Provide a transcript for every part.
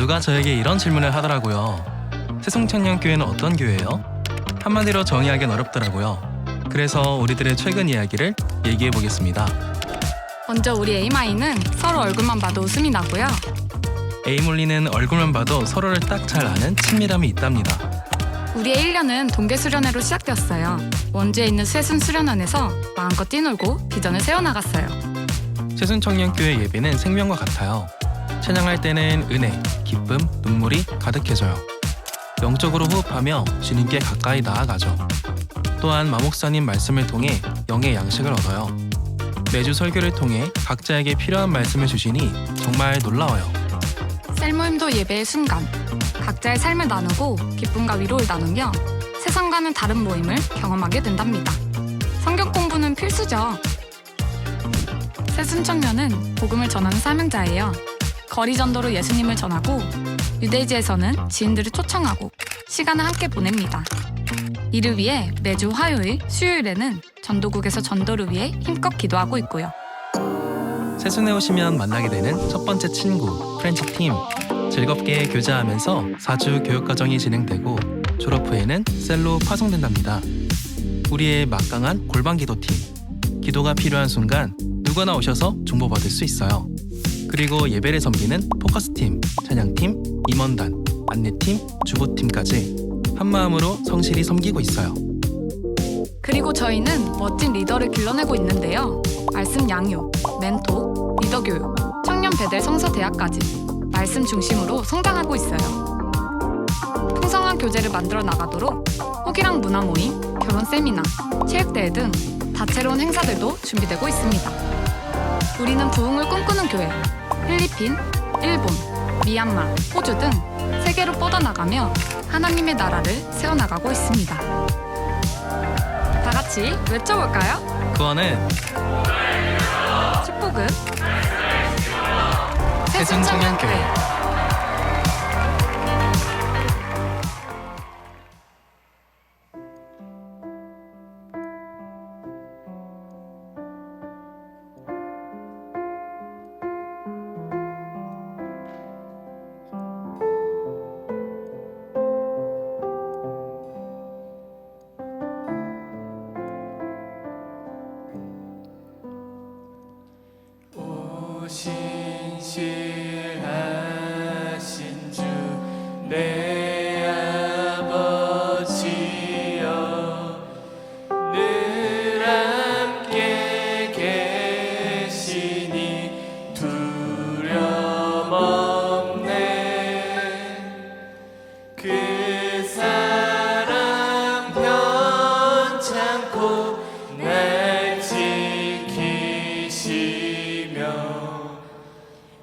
누가 저에게 이런 질문을 하더라고요. 새송천년교회는 어떤 교회예요? 한마디로 정의하기는 어렵더라고요. 그래서 우리들의 최근 이야기를 얘기해 보겠습니다. 먼저 우리 에이마이는 서로 얼굴만 봐도 웃음이 나고요. 에이몰리는 얼굴만 봐도 서로를 딱 잘 아는 친밀함이 있답니다. 우리의 1년은 동계수련회로 시작되었어요. 원주에 있는 쇠순수련원에서 마음껏 뛰놀고 비전을 세워나갔어요. 새순청년교회 예배는 생명과 같아요. 찬양할 때는 은혜, 기쁨, 눈물이 가득해져요. 영적으로 호흡하며 주님께 가까이 나아가죠. 또한 마목사님 말씀을 통해 영의 양식을 얻어요. 매주 설교를 통해 각자에게 필요한 말씀을 주시니 정말 놀라워요. 셀모임도 예배의 순간, 각자의 삶을 나누고 기쁨과 위로를 나누며 세상과는 다른 모임을 경험하게 된답니다. 성경 공부는 필수죠. 새순청년은 복음을 전하는 사명자예요. 거리 전도로 예수님을 전하고 유대지에서는 지인들을 초청하고 시간을 함께 보냅니다. 이를 위해 매주 화요일, 수요일에는 전도국에서 전도를 위해 힘껏 기도하고 있고요. 새순에 오시면 만나게 되는 첫 번째 친구, 프렌치 팀. 즐겁게 교제하면서 4주 교육과정이 진행되고 졸업 후에는 셀로 파송된답니다. 우리의 막강한 골방기도팀. 기도가 필요한 순간 누구나 오셔서 중보받을 수 있어요. 그리고 예배를 섬기는 포커스팀, 찬양팀, 임원단, 안내팀, 주보팀까지 한마음으로 성실히 섬기고 있어요. 그리고 저희는 멋진 리더를 길러내고 있는데요. 말씀 양육, 멘토, 리더 교육, 청년 배델 성서 대학까지 말씀 중심으로 성장하고 있어요. 풍성한 교재를 만들어 나가도록 호기랑 문화 모임, 결혼 세미나, 체육대회 등 다채로운 행사들도 준비되고 있습니다. 우리는 부흥을 꿈꾸는 교회, 필리핀, 일본, 미얀마, 호주 등 세계로 뻗어나가며 하나님의 나라를 세워나가고 있습니다. 다 같이 외쳐볼까요? 구원은 축복은 새순청년교회. 신실하신 주 내 아버지여 늘 함께 계시니 두려움 없네. 그 사랑 편찮고 날 지키시며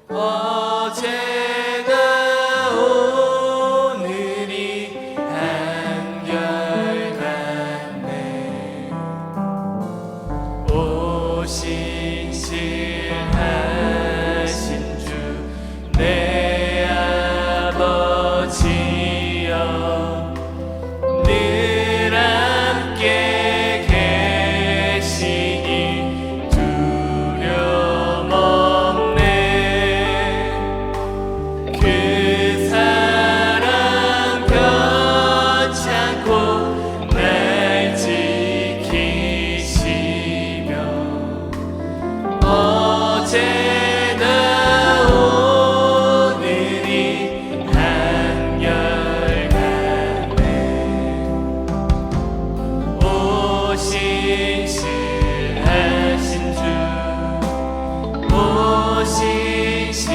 어제나 오늘이 한결같네. 오 신실하신 주 내 아버지여 늘 함께 계시니 두려움 없네. 그 사랑 편찮고 날 지키시며 어제나 오늘이 한결같네. 오 신실하신 주, 오 신실하신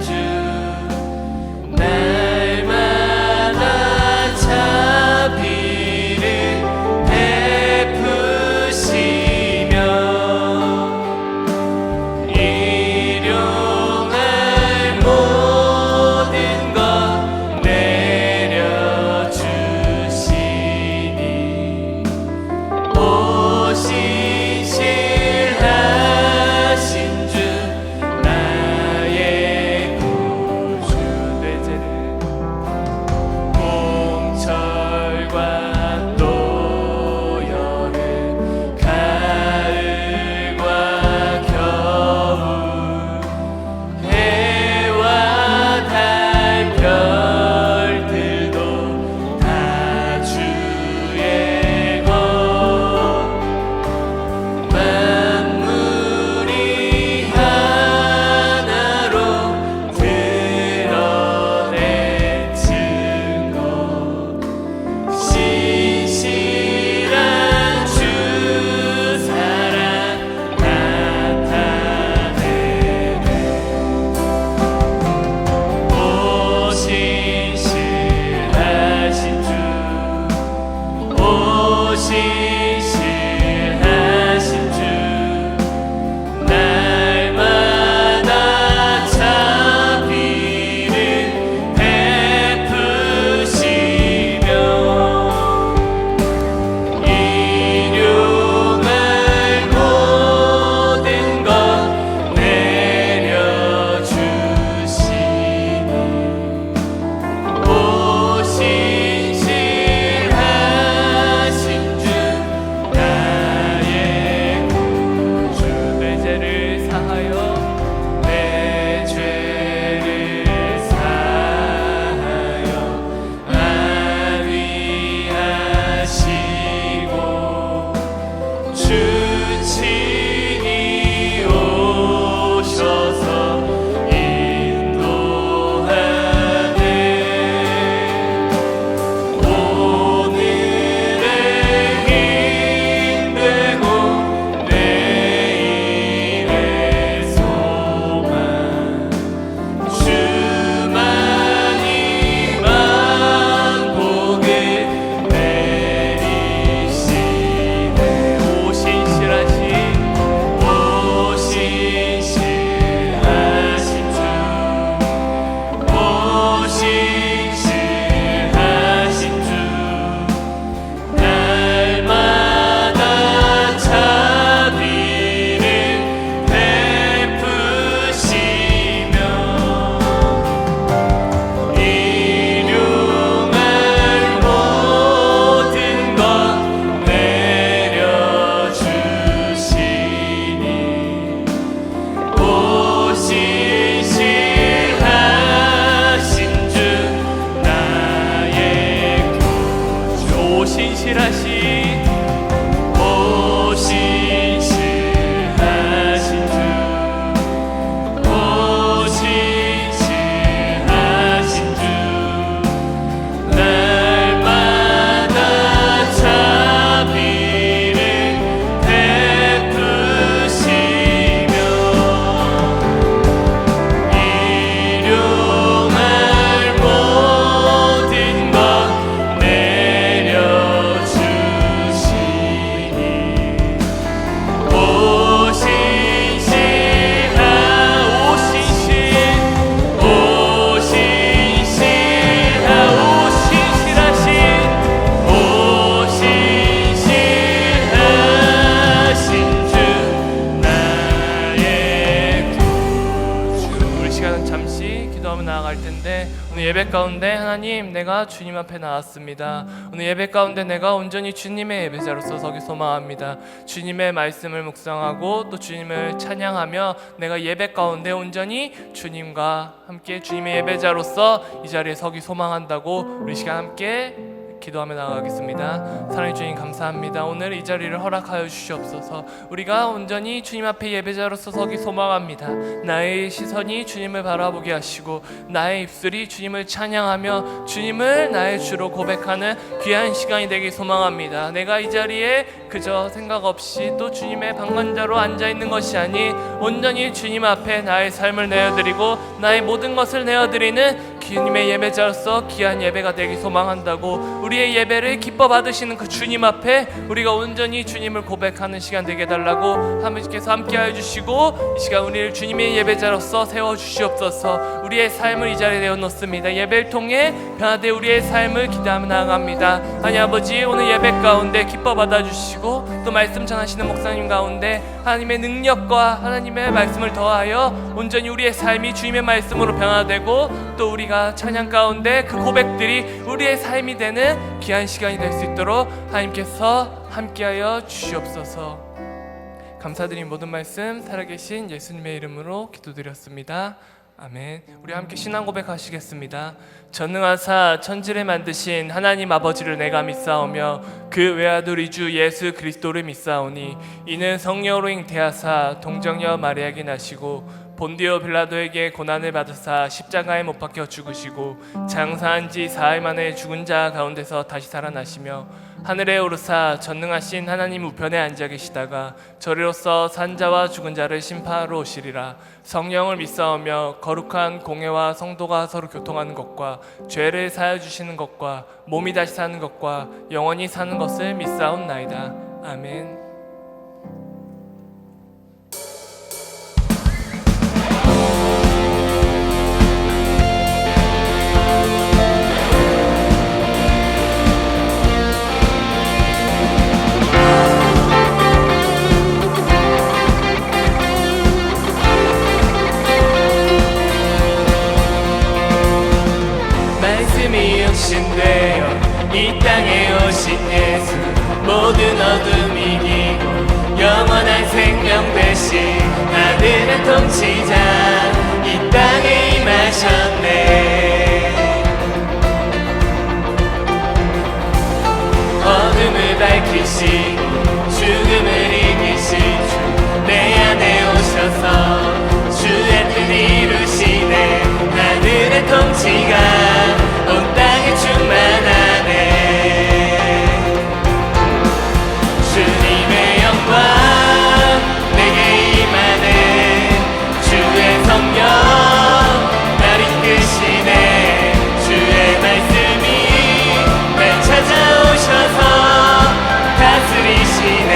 주 날마다 자비를 베푸시며 일용할 모든 것 내려주시니 오 신실하신 주 기도하며 나아갈 텐데, 오늘 예배 가운데 하나님, 내가 주님 앞에 나왔습니다. 오늘 예배 가운데 내가 온전히 주님의 예배자로서 서기 소망합니다. 주님의 말씀을 묵상하고 또 주님을 찬양하며 내가 예배 가운데 온전히 주님과 함께 주님의 예배자로서 이 자리에 서기 소망한다고 우리 시간 함께 기도하며 나아가겠습니다. 사랑의 주님 감사합니다. 오늘 이 자리를 허락하여 주시옵소서. 우리가 온전히 주님 앞에 예배자로서 서기 소망합니다. 나의 시선이 주님을 바라보게 하시고 나의 입술이 주님을 찬양하며 주님을 나의 주로 고백하는 귀한 시간이 되길 소망합니다. 내가 이 자리에 그저 생각 없이 또 주님의 방관자로 앉아있는 것이 아닌 온전히 주님 앞에 나의 삶을 내어드리고 나의 모든 것을 내어드리는 주님의 예배자로서 귀한 예배가 되길 소망한다고, 우리의 예배를 기뻐 받으시는 그 주님 앞에 우리가 온전히 주님을 고백하는 시간 되게 해달라고 하나님께서 함께하여 주시고, 이 시간 우리를 주님의 예배자로서 세워주시옵소서. 우리의 삶을 이 자리에 내어놓습니다. 예배를 통해 변화되 우리의 삶을 기대하며 나아갑니다. 하나님 아버지, 오늘 예배 가운데 기뻐 받아주시고 또 말씀 전하시는 목사님 가운데 하나님의 능력과 하나님의 말씀을 더하여 온전히 우리의 삶이 주님의 말씀으로 변화되고 또 우리가 찬양 가운데 그 고백들이 우리의 삶이 되는 귀한 시간이 될 수 있도록 하나님께서 함께하여 주시옵소서. 감사드린 모든 말씀 살아계신 예수님의 이름으로 기도드렸습니다. 아멘. 우리 함께 신앙 고백하시겠습니다. 전능하사 천지를 만드신 하나님 아버지를 내가 믿사오며 그 외아들 이주 예수 그리스도를 믿사오니 이는 성령으로 잉태하사 동정녀 마리아에게 나시고 본디오 빌라도에게 고난을 받으사 십자가에 못 박혀 죽으시고 장사한 지 사흘 만에 죽은 자 가운데서 다시 살아나시며 하늘에 오르사 전능하신 하나님 우편에 앉아 계시다가 저리로서 산자와 죽은 자를 심판하러 오시리라. 성령을 믿사오며 거룩한 공회와 성도가 서로 교통하는 것과 죄를 사하여 주시는 것과 몸이 다시 사는 것과 영원히 사는 것을 믿사옵나이다. 아멘. 말씀이 육신되어 이 땅에 오신 예수, 모든 어둠이 이기고 영원한 생명 되신 하늘의 통치자 이 땅에 임하셨네. 어둠을 밝히시고 죽음을 이기신 주 내 안에 오셔서 주의 뜻 이루시네. 하늘의 통치가 온 땅에 충만하네. 주님의 영광 내게 임하네. 주의 성령 날 이끄시네. 주의 말씀이 날 찾아오셔서 다스리시네.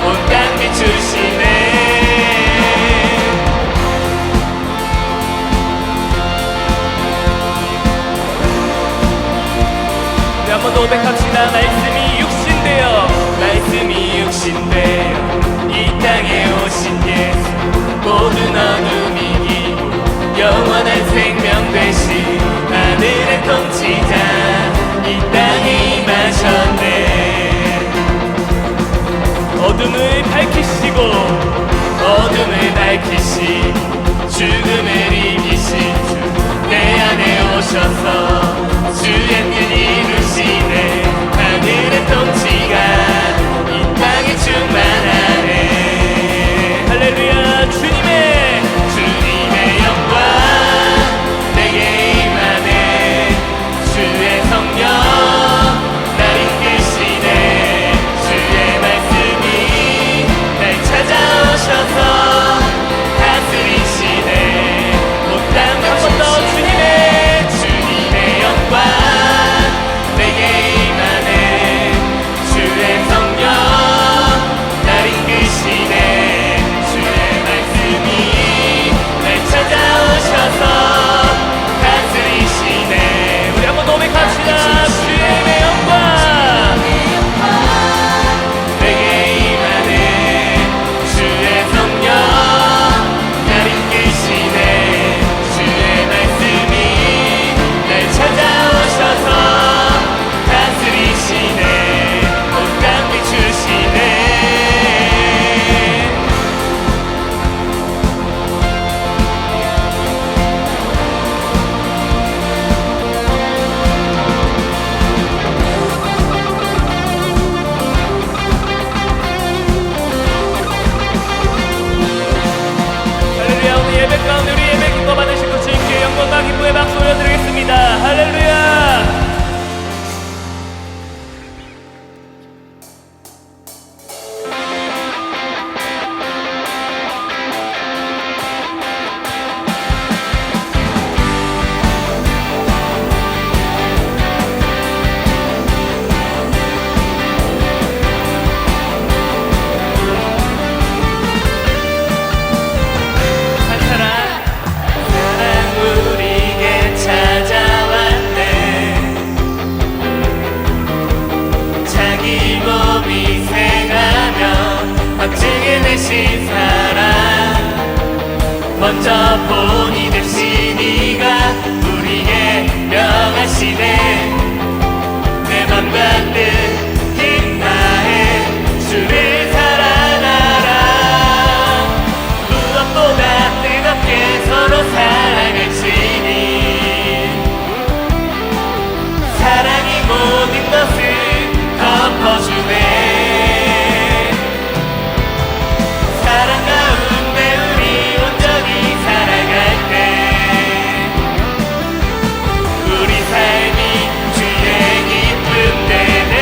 온 땅 비추시네. 한번 더 고백합시다. 말씀이 육신되어 말씀이 육신되어 이 땅에 오신 예수, 모든 어둠 이기고 영원한 생명 되신 하늘의 통치자 이 땅에 임하셨네. 어둠을 밝히시고 어둠을 밝히시고 죽음을 이기신 주 내 안에 오셔서 주의 뜻 이루시네. 하늘의 통치가 이 땅에 충만하네. 할렐루야. 주님의 영광 내게 임하네. 주의 성령 날 이끄시네. 주의 말씀이 날 찾아오셔 먼저 본이 되시니가 우리에게 명하시네. 내 맘과 뜻 힘다해 주를 사랑하라. 무엇보다 뜨겁게 서로 사랑할지니 사랑이 모든 것을 덮어주네. 사랑 가운데 우리 온전히 살아갈 때 우리 삶이 주의 기쁨 되네.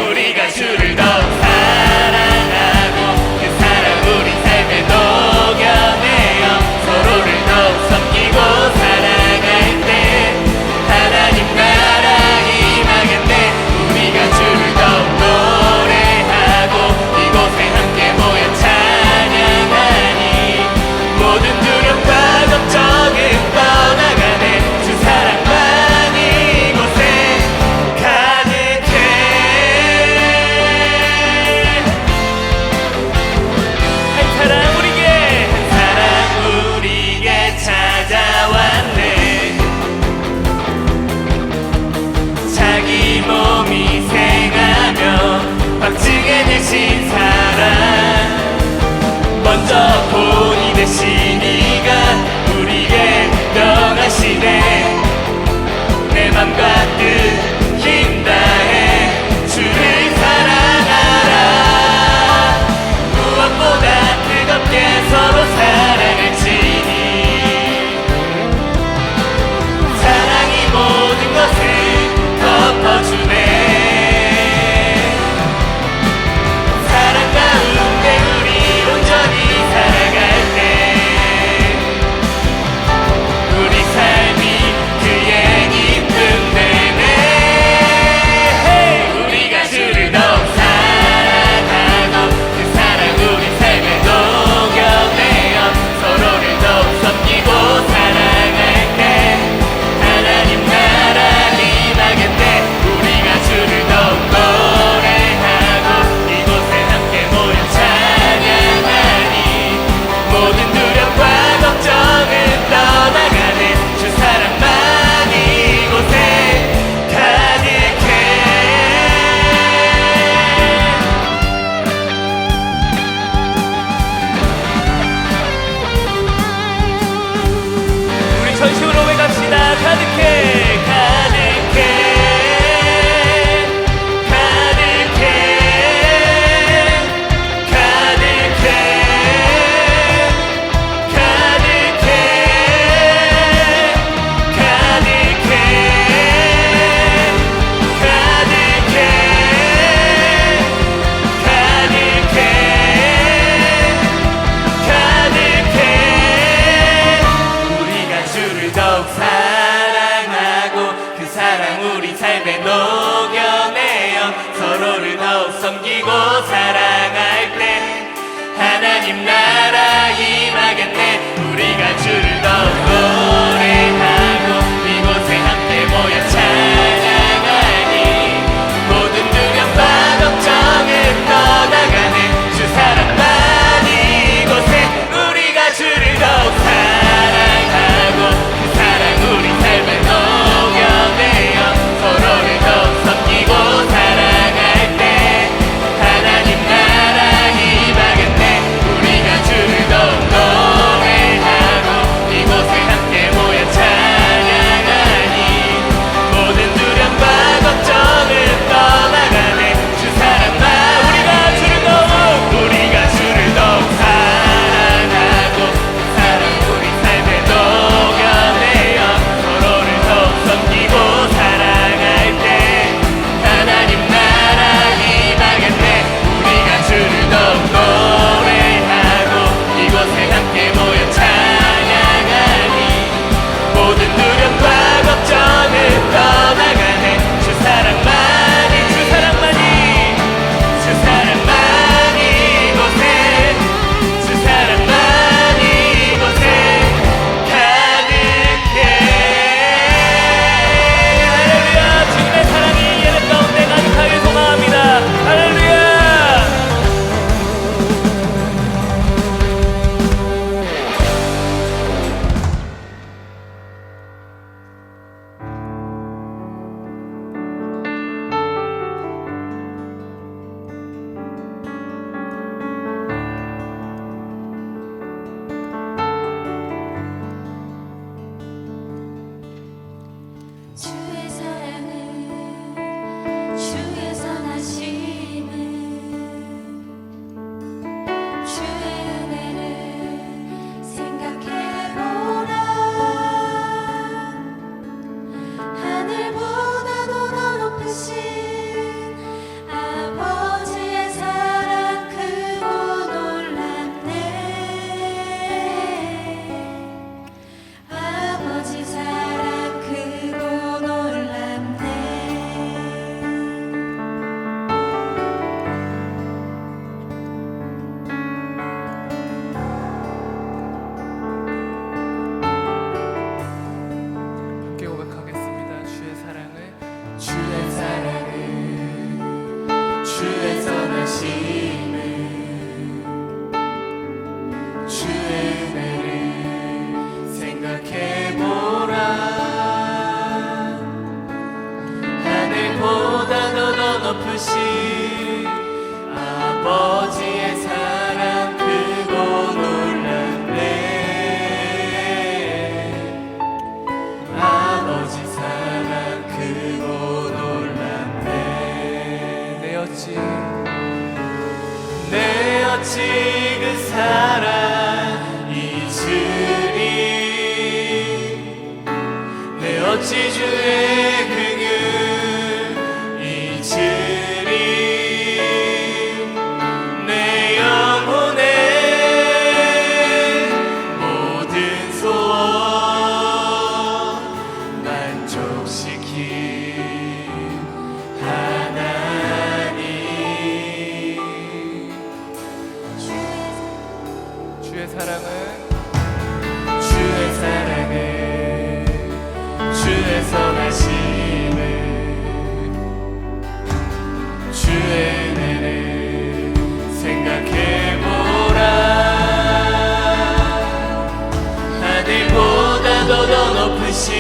우리가 주를 더욱 사랑하고 그 사랑 우리 삶에 녹여내어 서로를 더욱 섬기고 살아갈 때 하나님 나라 임하겠네. 우리가 주를 더욱 노래하고 이곳에 함께 모여 찬양하니 모든 두려움과 걱정은 떠나가네. 주 사랑만 이곳에 가득해. 한 사랑 우리에게 찾아왔네. 자기 몸이 생하며 박증해 내신 사랑 먼저 본이 되시니가 우리에게 명하시네. 내 맘과 뜻 힘다해 주를 사랑하라. 무엇보다 뜨겁게 서로 사랑할지니 사랑이 모든 것을 덮어주네. 사랑 가운데 우리 온전히 살아갈 때 우리 삶이 그의 기쁨 되네. 우리가 주를 더욱 사랑하고 그 사랑 우리 삶에 녹여내어 서로를 더욱 섬기고 살아갈 때 하나님 나라 임하겠네. 우리가 주를 더욱 노래하고 이곳에 함께 모여 찬양하니 모든 두려움과 걱정은 떠나가네. 주 사랑만 이곳에 가득해. 우리 전심으로 외갑시다. 가득해 가득해 가득해 가득해 가득해 가득해 가득해 가득해 가득해. 우리가 주를 더욱 사랑하고 그 사랑 우리 삶에 녹여내어 서로를 더욱 섬기고 살아갈 때 하나님 나라 임하겠네. 우리가 주를 더욱 노래하고 이곳에 함께 모여 찬양하니 모든 두려움과 걱정은 떠나가네. 주 사랑만 이곳에 우리가 주를 더욱 사랑하고 그 사랑 우리 삶에 녹여내어 서로를 더욱 섬기고 살아갈 때 하나님 나라 임하겠네. 우리가 주를 더욱 노래하고 높으신 아버지의 사랑 크고 놀랍네. 아버지 사랑 크고 놀랍네. 내 어찌 그 사랑 잊으리. 내 어찌 주의 긍휼 잊으리. 내 영혼의 모든 소원 만족시킨 하나님. 주의 사랑은 주의 선하심을 주의 은혜를 생각해보라. 하늘보다도 더 높으신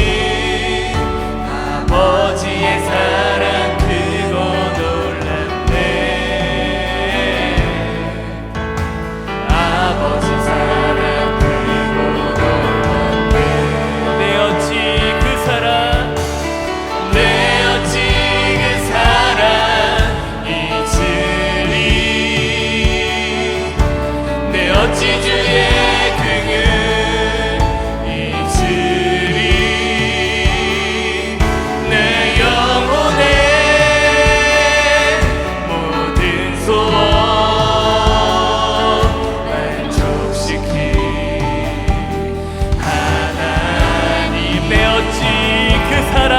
아버지의 사랑 크고 놀랍네. 아버지 사랑 크고 놀랍네. 내 어찌 그 사랑 잊으리. 내 어찌 주의 긍휼 잊으리. 내 영혼의 모든 소원 만족시킨 하나님. 내 어찌 그 사랑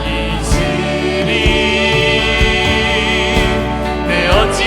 잊으리. 내 어찌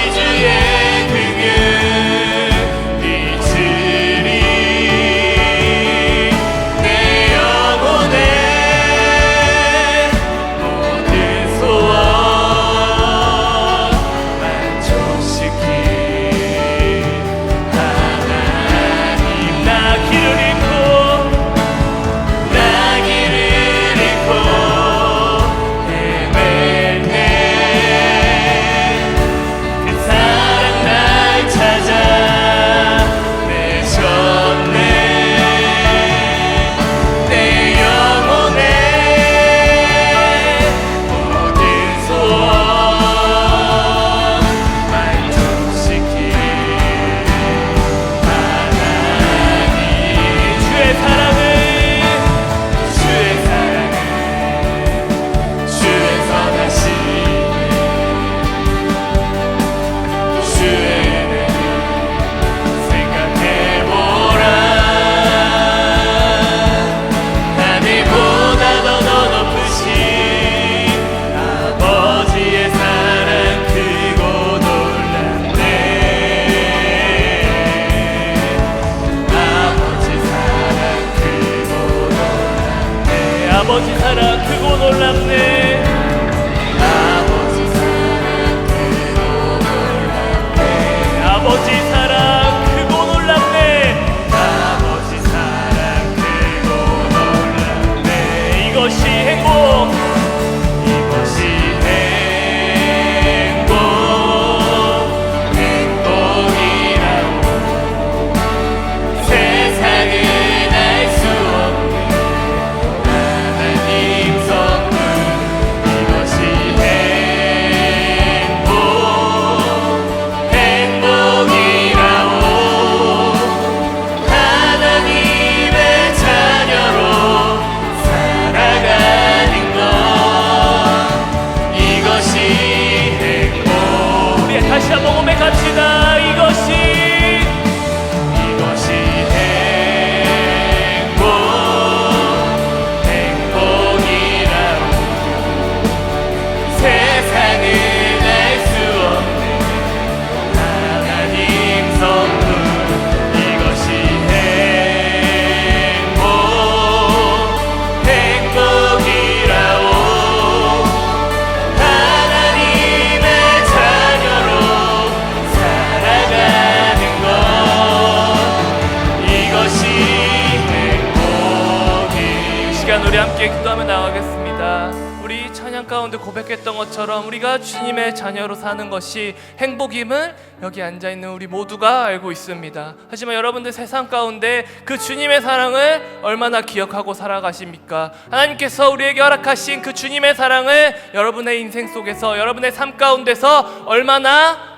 것처럼 우리가 주님의 자녀로 사는 것이 행복임을 여기 앉아있는 우리 모두가 알고 있습니다. 하지만 여러분들 세상 가운데 그 주님의 사랑을 얼마나 기억하고 살아가십니까? 하나님께서 우리에게 허락하신 그 주님의 사랑을 여러분의 인생 속에서, 여러분의 삶 가운데서 얼마나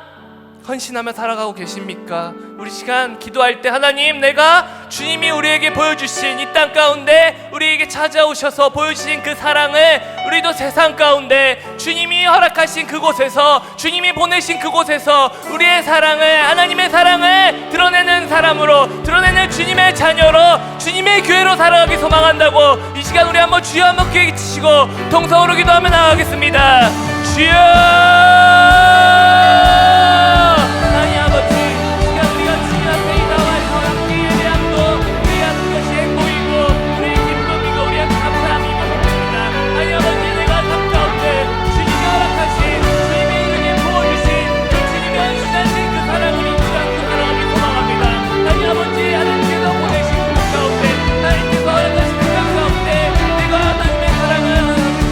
헌신하며 살아가고 계십니까? 우리 시간 기도할 때 하나님, 내가 주님이 우리에게 보여주신 이 땅 가운데 우리에게 찾아오셔서 보여주신 그 사랑을 우리도 세상 가운데 주님이 허락하신 그곳에서, 주님이 보내신 그곳에서 우리의 사랑을, 하나님의 사랑을 드러내는 사람으로, 드러내는 주님의 자녀로, 주님의 교회로 살아가기 소망한다고 이 시간 우리 한번 주여 한번 귀에 치시고 동성으로 기도하며 나가겠습니다. 주여! 하나님 아버지, 시간 우리가 주님 앞에 이 나와 함께 예배함도 우리가 하는 것이 행복이고 우리의 기쁨이고 우리의 감사함이 있습니다. 하나님 아버지, 내가 삶 가운데 주님이 허락하신, 주님의 이름에 부어주신 그 주님의 헌신하신 그 사랑을 잊지 않고 살아가기 소망합니다. 하나님 아버지, 하나님께서 보내신 그 가운데, 하나님께서 허락하신 그 가운데 내가 하나님의 사랑을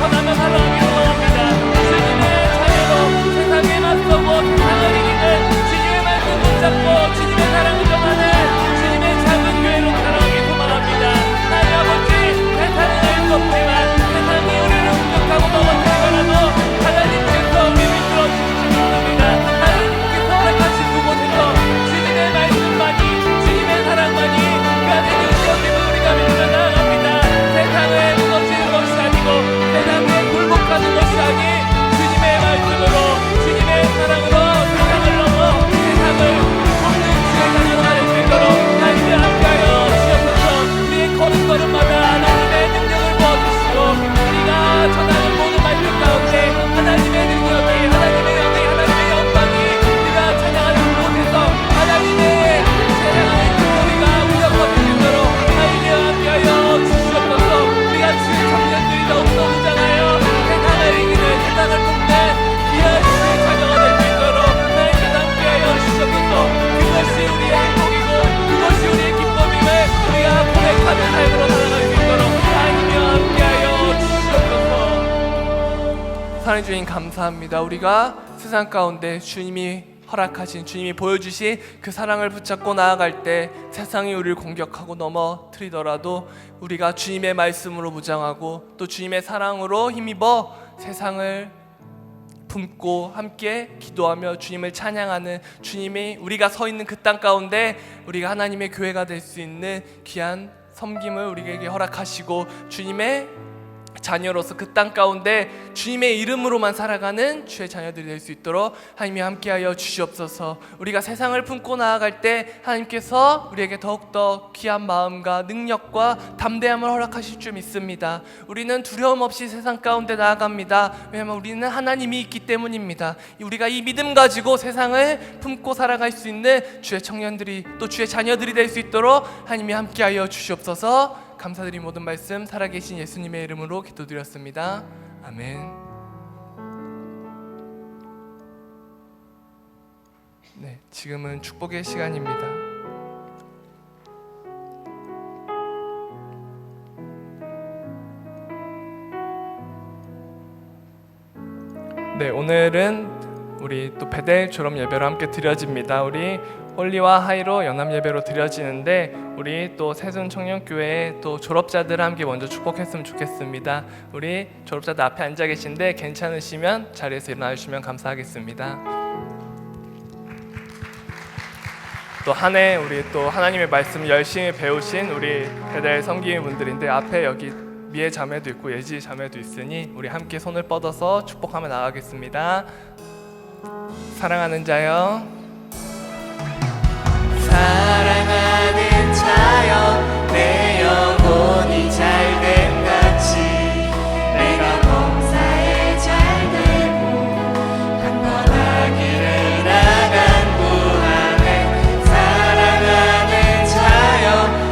전하며 살아가기 소망합니다. 주님의 자녀로 세상에 맞서고 세상을 이기는 주님의 말씀 붙잡고 주님의 사랑을 전하는 주님의 작은 교회로 살아가기 소망합니다. 하나님 아버지, 세상은 알 수 없지만 세상이 우리를 공격하고 넘어뜨리더라도 하나님께서 우리를 이끌어주시는 겁니다. 하나님께서 허락하신 그곳에서 주님의 말씀만이, 주님의 사랑만이 그 안에 능력임을 우리가 믿어 나아갑니다. 세상을 무너지는 것이 아니고 세상에 굴복하는 것이 아닌 주님의 말씀으로, 주님의 사랑으로 세상을 넘어 세상을 돕는 주의 자녀가 될 수 있도록 하나님의 함께하여 주옵소서. 우리의 걸음걸음마다 하나님의 능력을 부어주시고 우리가 전하는 모든 말씀 가운데 하나님의 능력이, 하나님의 영이, 하나님의 영광이 우리가 찬양하는 곳에서 하나님의 찬양하는 우리가 우려거릴 수 있도록 하나님의 함께하여 주시옵소서. 우리가 주의 청년들이 더욱더 무장하여 세상을 이기는, 세상을 돕는 귀한 주의 자녀가 될 수 있도록 하나님께 함께하여 주시옵소서. 그것이 우리의 행복이고 그것이 우리의 기쁨임을 우리가 고백하는 삶으로 살아갈 수 있도록 하나님께 함께하여 주시옵소서. 사랑의 주님, 감사합니다. 우리가 세상 가운데 주님이 허락하신, 주님이 보여주신 그 사랑을 붙잡고 나아갈 때 세상이 우리를 공격하고 넘어뜨리더라도 우리가 주님의 말씀으로 무장하고 또 주님의 사랑으로 힘입어 세상을 품고 함께 기도하며 주님을 찬양하는, 주님이 우리가 서 있는 그 땅 가운데 우리가 하나님의 교회가 될 수 있는 귀한 섬김을 우리에게 허락하시고 주님의 자녀로서 그 땅 가운데 주님의 이름으로만 살아가는 주의 자녀들이 될 수 있도록 하나님이 함께하여 주시옵소서. 우리가 세상을 품고 나아갈 때 하나님께서 우리에게 더욱더 귀한 마음과 능력과 담대함을 허락하실 줄 믿습니다. 우리는 두려움 없이 세상 가운데 나아갑니다. 왜냐하면 우리는 하나님이 있기 때문입니다. 우리가 이 믿음 가지고 세상을 품고 살아갈 수 있는 주의 청년들이, 또 주의 자녀들이 될 수 있도록 하나님이 함께하여 주시옵소서. 감사드린 모든 말씀 살아계신 예수님의 이름으로 기도드렸습니다. 아멘. 네, 지금은 축복의 시간입니다. 네, 오늘은 우리 또 베델 졸업 예배로 함께 드려집니다. 우리 홀리와 하이로 연합 예배로 드려지는데 우리 또 세순 청년교회 또 졸업자들 함께 먼저 축복했으면 좋겠습니다. 우리 졸업자들 앞에 앉아 계신데 괜찮으시면 자리에서 일어나 주시면 감사하겠습니다. 또 한 해 우리 또 하나님의 말씀 열심히 배우신 우리 베델 섬기는 분들인데 앞에 여기 미애 자매도 있고 예지 자매도 있으니 우리 함께 손을 뻗어서 축복하며 나가겠습니다. 사랑하는 자여, 사랑하는 자여, 내 영혼이 잘됨 같이 내가 범사에 잘되고 강건하기를 나간구하네. 사랑하는 자여,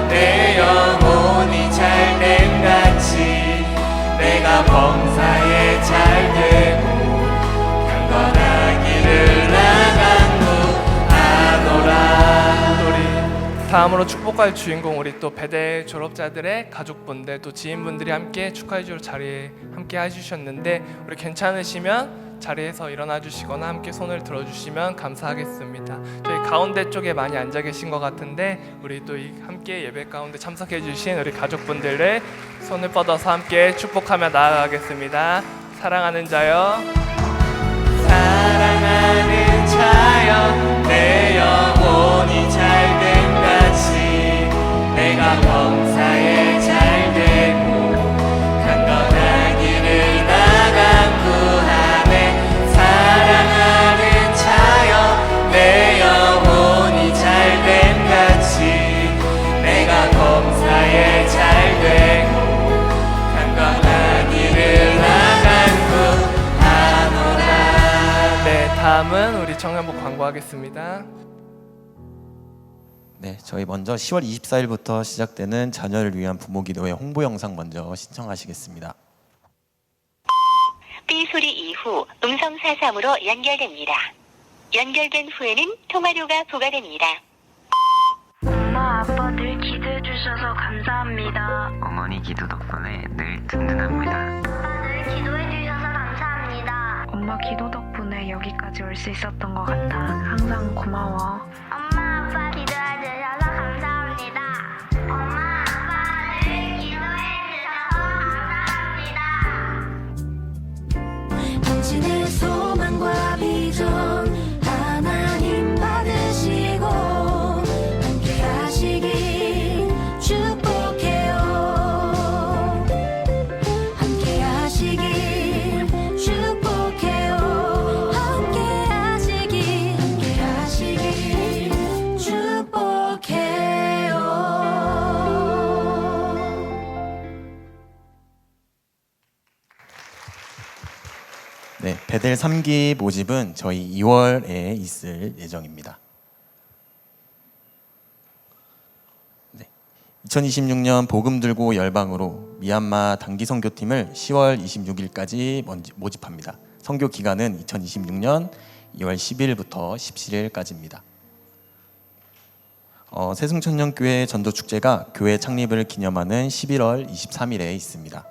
내 영혼이 잘됨 같이 내가 범사에 잘되고 강건하기를 나간구하노라. 다음으로 축복할 주인공 우리 또 배대 졸업자들의 가족분들 또 지인분들이 함께 축하해 줄 자리에 함께 해주셨는데 우리 괜찮으시면 자리에서 일어나 주시거나 함께 손을 들어주시면 감사하겠습니다. 저희 가운데 쪽에 많이 앉아 계신 것 같은데 우리 또 함께 예배 가운데 참석해 주신 우리 가족분들을 손을 뻗어서 함께 축복하며 나아가겠습니다. 사랑하는 자여, 사랑하는 자여, 내 영혼이 잘됨 같이 내가 범사에 잘되고 강건한 길을 나간 구하네. 사랑하는 자여, 내 영혼이 잘됨 같이 내가 범사에 잘되고 강건한 길을 나간 구하노라. 네, 다음은 우리 청년부 광고하겠습니다. 네, 저희 먼저 10월 24일부터 시작되는 자녀를 위한 부모기도회 홍보 영상 먼저 신청하시겠습니다. 삐 소리 이후 음성 사삼으로 연결됩니다. 연결된 후에는 통화료가 부과됩니다. 엄마 아빠 늘 기도해 주셔서 감사합니다. 어머니 기도 덕분에 늘 든든합니다. 늘 기도해 주셔서 감사합니다. 엄마 기도 덕분에 여기까지 올 수 있었던 것 같아. 항상 고마워. 엄마 아빠 기도해 주셔서 감사합니다. 엄마 아빠 늘 기도해 주셔서 감사합니다. 당신의 소망과 비전 하나님 받으시고 함께 하시길 축복해요. 함께 하시길 축복해요. 함께 하시길 축복해요. 네, 베델 3기 모집은 저희 2월에 있을 예정입니다. 네, 2026년 복음 들고 열방으로 미얀마 단기 선교팀을 10월 26일까지 모집합니다. 선교 기간은 2026년 2월 10일부터 17일까지입니다. 새송천년교회 전도축제가 교회 창립을 기념하는 11월 23일에 있습니다.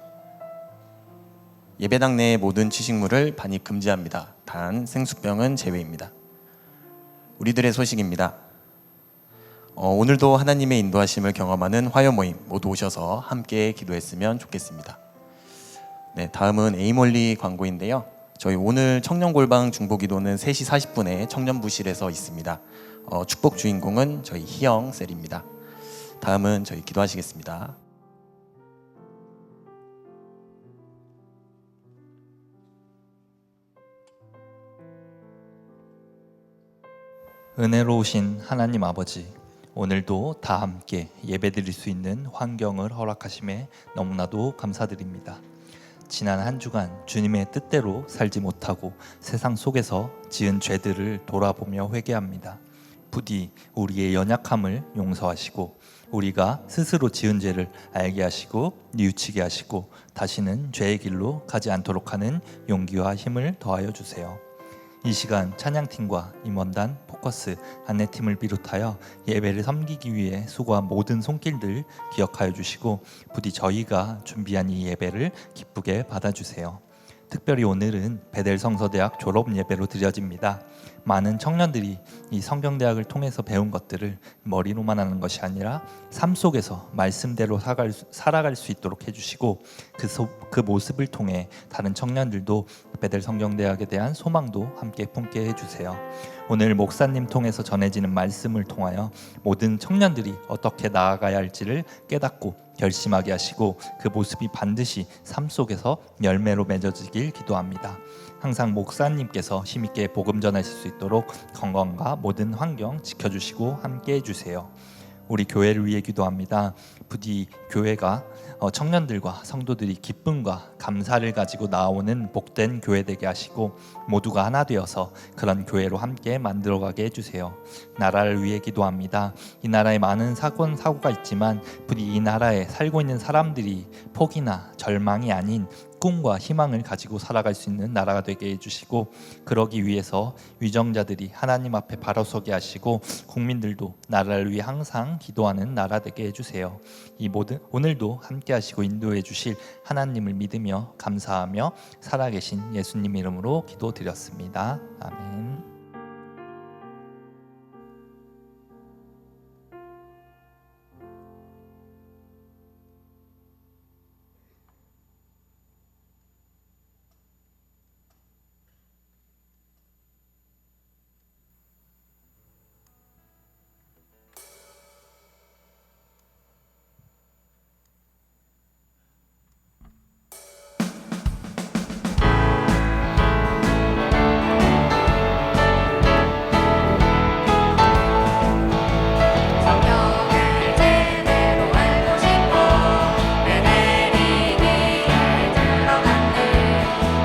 예배당 내의 모든 취식물을 반입 금지합니다. 단 생수병은 제외입니다. 우리들의 소식입니다. 오늘도 하나님의 인도하심을 경험하는 화요 모임 모두 오셔서 함께 기도했으면 좋겠습니다. 네, 다음은 에이몰리 광고인데요. 저희 오늘 청년골방 중보기도는 3시 40분에 청년부실에서 있습니다. 축복 주인공은 저희 희영 셀입니다. 다음은 저희 기도하시겠습니다. 은혜로우신 하나님 아버지, 오늘도 다 함께 예배드릴 수 있는 환경을 허락하심에 너무나도 감사드립니다. 지난 한 주간 주님의 뜻대로 살지 못하고 세상 속에서 지은 죄들을 돌아보며 회개합니다. 부디 우리의 연약함을 용서하시고 우리가 스스로 지은 죄를 알게 하시고 뉘우치게 하시고 다시는 죄의 길로 가지 않도록 하는 용기와 힘을 더하여 주세요. 이 시간 찬양팀과 임원단, 포커스, 안내팀을 비롯하여 예배를 섬기기 위해 수고한 모든 손길들 기억하여 주시고 부디 저희가 준비한 이 예배를 기쁘게 받아주세요. 특별히 오늘은 베델 성서대학 졸업 예배로 드려집니다. 많은 청년들이 이 성경대학을 통해서 배운 것들을 머리로만 하는 것이 아니라 삶 속에서 말씀대로 살아갈 수 있도록 해주시고 그 모습을 통해 다른 청년들도 베델 성경대학에 대한 소망도 함께 품게 해주세요. 오늘 목사님 통해서 전해지는 말씀을 통하여 모든 청년들이 어떻게 나아가야 할지를 깨닫고 결심하게 하시고 그 모습이 반드시 삶 속에서 열매로 맺어지길 기도합니다. 항상 목사님께서 힘있게 복음 전하실 수 있도록 건강과 모든 환경 지켜주시고 함께 해주세요. 우리 교회를 위해 기도합니다. 부디 교회가 청년들과 성도들이 기쁨과 감사를 가지고 나오는 복된 교회 되게 하시고 모두가 하나 되어서 그런 교회로 함께 만들어가게 해주세요. 나라를 위해 기도합니다. 이 나라에 많은 사고가 있지만 부디 이 나라에 살고 있는 사람들이 포기나 절망이 아닌 꿈과 희망을 가지고 살아갈 수 있는 나라가 되게 해주시고, 그러기 위해서 위정자들이 하나님 앞에 바로 서게 하시고 국민들도 나라를 위해 항상 기도하는 나라 되게 해주세요. 이 모든 오늘도 함께 하시고 인도해 주실 하나님을 믿으며 감사하며 살아계신 예수님 이름으로 기도드렸습니다. 아멘. 성경을 제대로 알고 싶어 내 내리니 잘 들어갔네.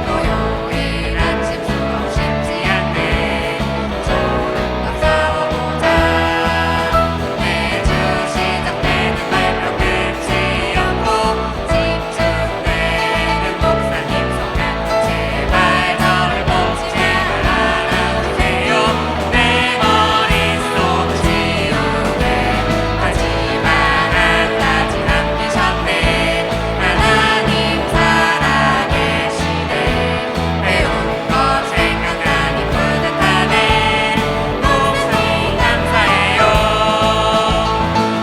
토요일 아침 수업 쉽지 않네. 조금만 싸워보자. 매주 시작되는 발표 끝이 없고 집중되는 목사님 성경 제발 저를 보지 제발 알아주세요. 내 머릿속 지우네. 하지만 한 가지 남기셨네. 하나님 살아계시네. 배운 것 생각하니 뿌듯하네. 목사님 감사해요.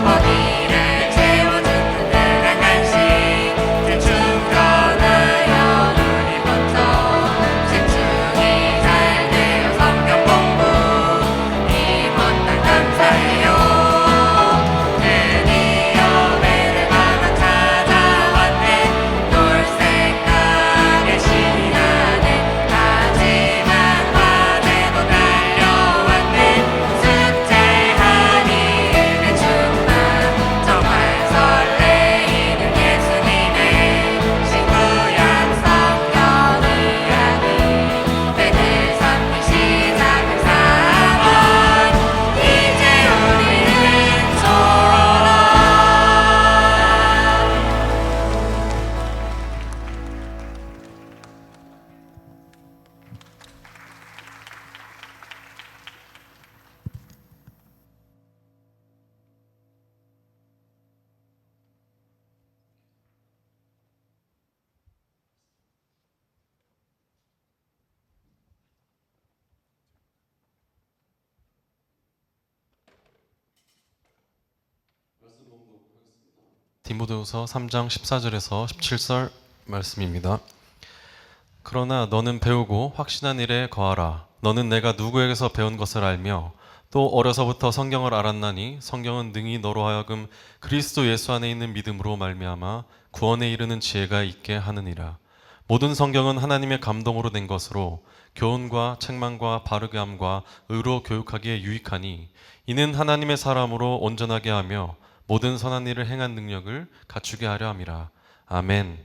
어디를 채워주는 그간 간식 제 충전하여 눈이 번쩍 집중이 잘 되어 성경 공부 이번 달 감사해요. 드디어 베레마가 찾아왔네. 놀 생각에 신이 나네. 하지만 화제도 달려왔네. 숙제하니 일의 충만 정말 설레이는 예수님의 신구약 성경 이야기 매일 삶의 시작은 4번 이제 우리는 졸업. 디모데후서 3장 14절에서 17절 말씀입니다. 그러나 너는 배우고 확신한 일에 거하라. 너는 내가 누구에게서 배운 것을 알며 또 어려서부터 성경을 알았나니 성경은 능히 너로 하여금 그리스도 예수 안에 있는 믿음으로 말미암아 구원에 이르는 지혜가 있게 하느니라. 모든 성경은 하나님의 감동으로 된 것으로 교훈과 책망과 바르게 함과 의로 교육하기에 유익하니 이는 하나님의 사람으로 온전하게 하며 모든 선한 일을 행한 능력을 갖추게 하려 함이라. 아멘.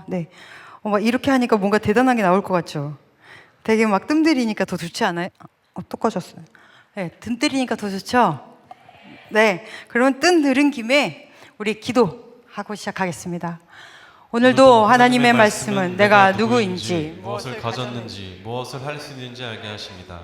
네. 막 이렇게 하니까 뭔가 대단한 게 나올 것 같죠? 되게 막 뜸 들이니까 더 좋지 않아요? 또 꺼졌어요. 네, 뜸 들이니까 더 좋죠? 네, 그러면 뜸 들은 김에 우리 기도하고 시작하겠습니다. 오늘도 하나님의 말씀은 내가 누구인지, 무엇을 가졌는지, 무엇을 할 수 있는지 알게 하십니다.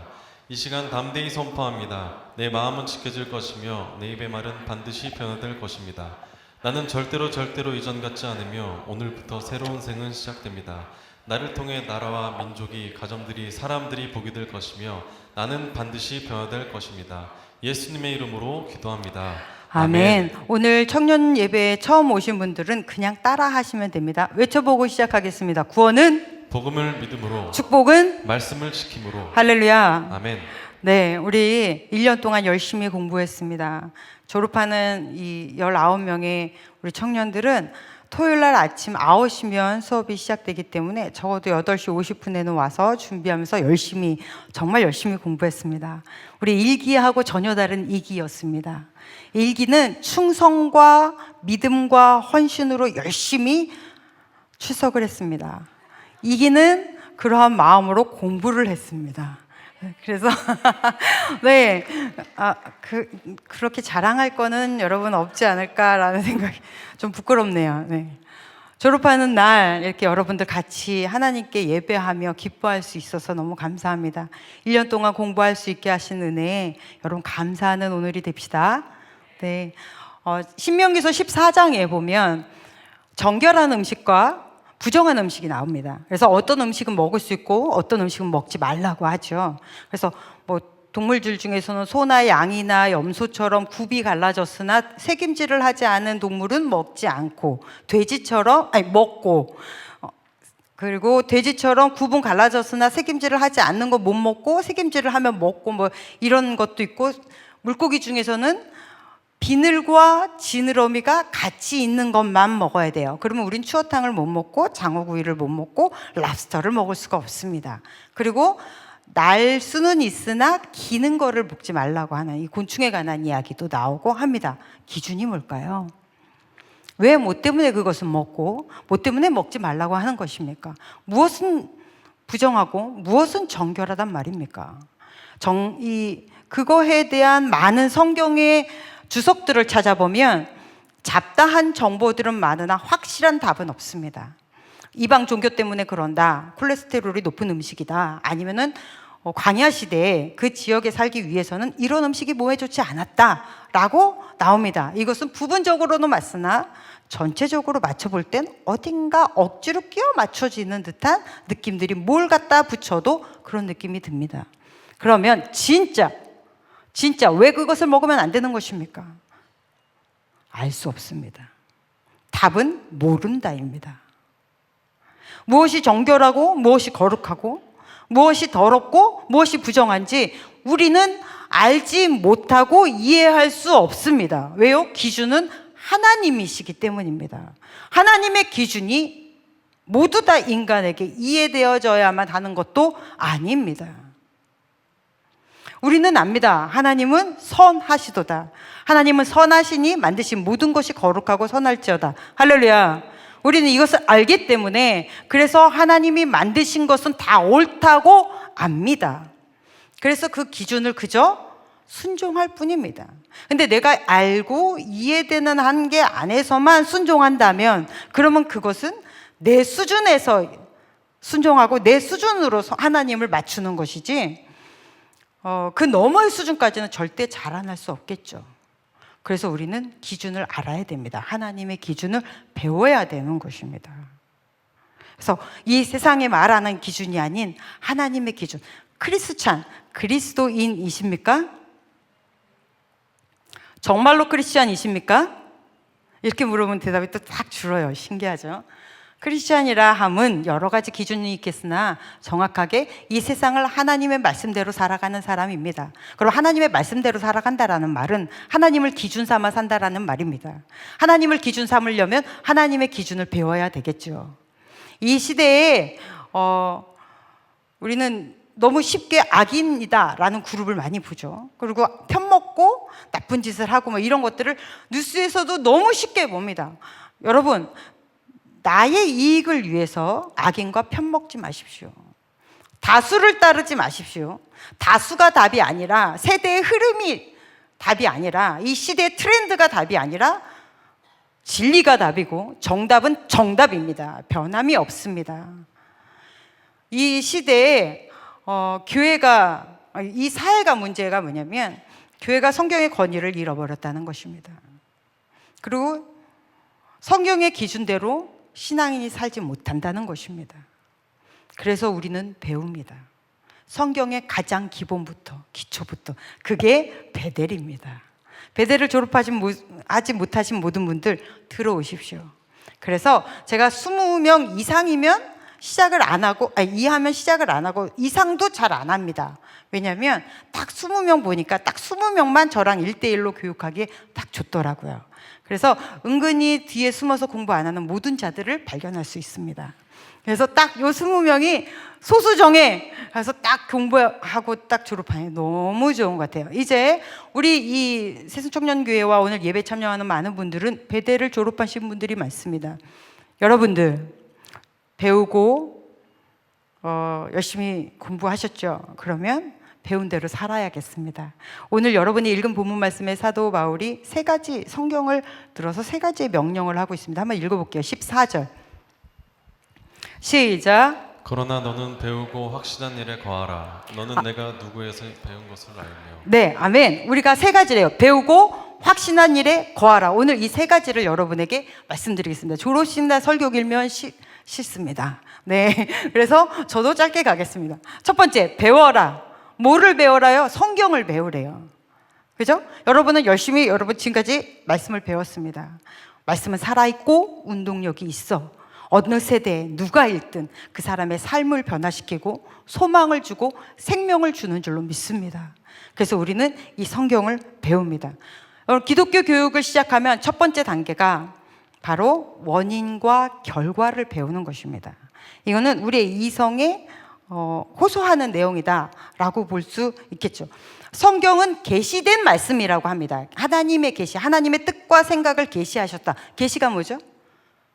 이 시간 담대히 선포합니다. 내 마음은 지켜질 것이며 내 입의 말은 반드시 변화될 것입니다. 나는 절대로 이전 같지 않으며 오늘부터 새로운 생은 시작됩니다. 나를 통해 나라와 민족이, 가정들이, 사람들이 복이 될 것이며 나는 반드시 변화될 것입니다. 예수님의 이름으로 기도합니다. 아멘. 오늘 청년 예배에 처음 오신 분들은 그냥 따라 하시면 됩니다. 외쳐보고 시작하겠습니다. 구원은 복음을 믿음으로, 축복은 말씀을 지킴으로. 할렐루야. 아멘. 네, 우리 1년 동안 열심히 공부했습니다. 졸업하는 이 19명의 우리 청년들은 토요일 날 아침 9시면 수업이 시작되기 때문에 적어도 8시 50분에는 와서 준비하면서 정말 열심히 공부했습니다. 우리 1기하고 전혀 다른 2기였습니다. 1기는 충성과 믿음과 헌신으로 열심히 출석을 했습니다. 2기는 그러한 마음으로 공부를 했습니다. 그래서 네, 그렇게 자랑할 거는 여러분 없지 않을까라는 생각이 좀 부끄럽네요. 네. 졸업하는 날 이렇게 여러분들 같이 하나님께 예배하며 기뻐할 수 있어서 너무 감사합니다. 1년 동안 공부할 수 있게 하신 은혜에 여러분 감사하는 오늘이 됩시다. 네, 신명기서 14장에 보면 정결한 음식과 부정한 음식이 나옵니다. 그래서 어떤 음식은 먹을 수 있고 어떤 음식은 먹지 말라고 하죠. 그래서 뭐 동물들 중에서는 소나 양이나 염소처럼 굽이 갈라졌으나 새김질을 하지 않은 동물은 먹지 않고 먹고 그리고 돼지처럼 굽은 갈라졌으나 새김질을 하지 않는 거 못 먹고 새김질을 하면 먹고 뭐 이런 것도 있고 물고기 중에서는 비늘과 지느러미가 같이 있는 것만 먹어야 돼요. 그러면 우린 추어탕을 못 먹고 장어구이를 못 먹고 랍스터를 먹을 수가 없습니다. 그리고 날 수는 있으나 기는 거를 먹지 말라고 하는 이 곤충에 관한 이야기도 나오고 합니다. 기준이 뭘까요? 왜 뭐 때문에 그것은 먹고 뭐 때문에 먹지 말라고 하는 것입니까? 무엇은 부정하고 무엇은 정결하단 말입니까? 그거에 대한 많은 성경의 주석들을 찾아보면 잡다한 정보들은 많으나 확실한 답은 없습니다. 이방 종교 때문에 그런다, 콜레스테롤이 높은 음식이다, 아니면은 광야 시대에 그 지역에 살기 위해서는 이런 음식이 몸에 좋지 않았다라고 나옵니다. 이것은 부분적으로는 맞으나 전체적으로 맞춰볼 땐 어딘가 억지로 끼워 맞춰지는 듯한 느낌들이 뭘 갖다 붙여도 그런 느낌이 듭니다. 그러면 진짜 왜 그것을 먹으면 안 되는 것입니까? 알 수 없습니다. 답은 모른다입니다. 무엇이 정결하고 무엇이 거룩하고 무엇이 더럽고 무엇이 부정한지 우리는 알지 못하고 이해할 수 없습니다. 왜요? 기준은 하나님이시기 때문입니다. 하나님의 기준이 모두 다 인간에게 이해되어져야만 하는 것도 아닙니다. 우리는 압니다. 하나님은 선하시도다. 하나님은 선하시니 만드신 모든 것이 거룩하고 선할지어다. 할렐루야. 우리는 이것을 알기 때문에 그래서 하나님이 만드신 것은 다 옳다고 압니다. 그래서 그 기준을 그저 순종할 뿐입니다. 근데 내가 알고 이해되는 한계 안에서만 순종한다면 그러면 그것은 내 수준에서 순종하고 내 수준으로 하나님을 맞추는 것이지 그 너머의 수준까지는 절대 자라날 수 없겠죠. 그래서 우리는 기준을 알아야 됩니다. 하나님의 기준을 배워야 되는 것입니다. 그래서 이 세상에 말하는 기준이 아닌 하나님의 기준. 크리스찬, 그리스도인이십니까? 정말로 크리스찬이십니까? 이렇게 물어보면 대답이 또 딱 줄어요. 신기하죠? 크리스찬이라 함은 여러 가지 기준이 있겠으나 정확하게 이 세상을 하나님의 말씀대로 살아가는 사람입니다. 그리고 하나님의 말씀대로 살아간다라는 말은 하나님을 기준 삼아 산다라는 말입니다. 하나님을 기준 삼으려면 하나님의 기준을 배워야 되겠죠. 이 시대에 우리는 너무 쉽게 악인이다라는 그룹을 많이 보죠. 그리고 편먹고 나쁜 짓을 하고 뭐 이런 것들을 뉴스에서도 너무 쉽게 봅니다. 여러분, 나의 이익을 위해서 악인과 편먹지 마십시오. 다수를 따르지 마십시오. 다수가 답이 아니라 세대의 흐름이 답이 아니라 이 시대의 트렌드가 답이 아니라 진리가 답이고 정답은 정답입니다. 변함이 없습니다. 이 시대에 이 사회가 문제가 뭐냐면 교회가 성경의 권위를 잃어버렸다는 것입니다. 그리고 성경의 기준대로 신앙인이 살지 못한다는 것입니다. 그래서 우리는 배웁니다. 성경의 가장 기본부터, 기초부터. 그게 베델입니다. 베델을 졸업하지 못하신 모든 분들 들어오십시오. 그래서 제가 20명 이상이면 시작을 안 하고, 이하면 시작을 안 하고, 이상도 잘 안 합니다. 왜냐하면 딱 20명 보니까 딱 20명만 저랑 1대1로 교육하기에 딱 좋더라고요. 그래서 은근히 뒤에 숨어서 공부 안 하는 모든 자들을 발견할 수 있습니다. 그래서 딱 요 20명이 소수정에 가서 딱 공부하고 딱 졸업하니 너무 좋은 것 같아요. 이제 우리 이 새순청년교회와 오늘 예배 참여하는 많은 분들은 베델을 졸업하신 분들이 많습니다. 여러분들 배우고 열심히 공부하셨죠? 그러면 배운 대로 살아야겠습니다. 오늘 여러분이 읽은 본문 말씀에 사도 바울이 3가지 성경을 들어서 3가지의 명령을 하고 있습니다. 한번 읽어볼게요. 14절 시작. 그러나 너는 배우고 확실한 일에 거하라. 너는 내가 누구에서 배운 것을 알며. 네, 아멘. 우리가 3가지래요. 배우고 확신한 일에 거하라. 오늘 이 3가지를 여러분에게 말씀드리겠습니다. 졸업식 날 설교 길면 싫습니다. 네, 그래서 저도 짧게 가겠습니다. 첫 번째, 배워라. 뭐를 배워라요? 성경을 배우래요. 그죠? 여러분은 열심히 여러분 지금까지 말씀을 배웠습니다. 말씀은 살아있고 운동력이 있어. 어느 세대에 누가 읽든 그 사람의 삶을 변화시키고 소망을 주고 생명을 주는 줄로 믿습니다. 그래서 우리는 이 성경을 배웁니다. 기독교 교육을 시작하면 첫 번째 단계가 바로 원인과 결과를 배우는 것입니다. 이거는 우리의 이성에 호소하는 내용이다라고 볼 수 있겠죠. 성경은 계시된 말씀이라고 합니다. 하나님의 계시, 하나님의 뜻과 생각을 계시하셨다. 계시가 뭐죠?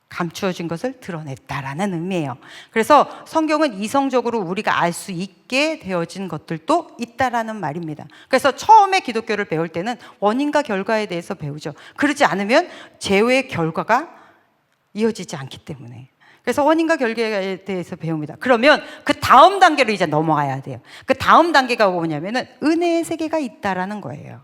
감추어진 것을 드러냈다라는 의미예요. 그래서 성경은 이성적으로 우리가 알 수 있게 되어진 것들도 있다라는 말입니다. 그래서 처음에 기독교를 배울 때는 원인과 결과에 대해서 배우죠. 그러지 않으면 죄의 결과가 이어지지 않기 때문에. 그래서 원인과 결과에 대해서 배웁니다. 그러면 그 다음 단계로 이제 넘어가야 돼요. 그 다음 단계가 뭐냐면은 은혜의 세계가 있다라는 거예요.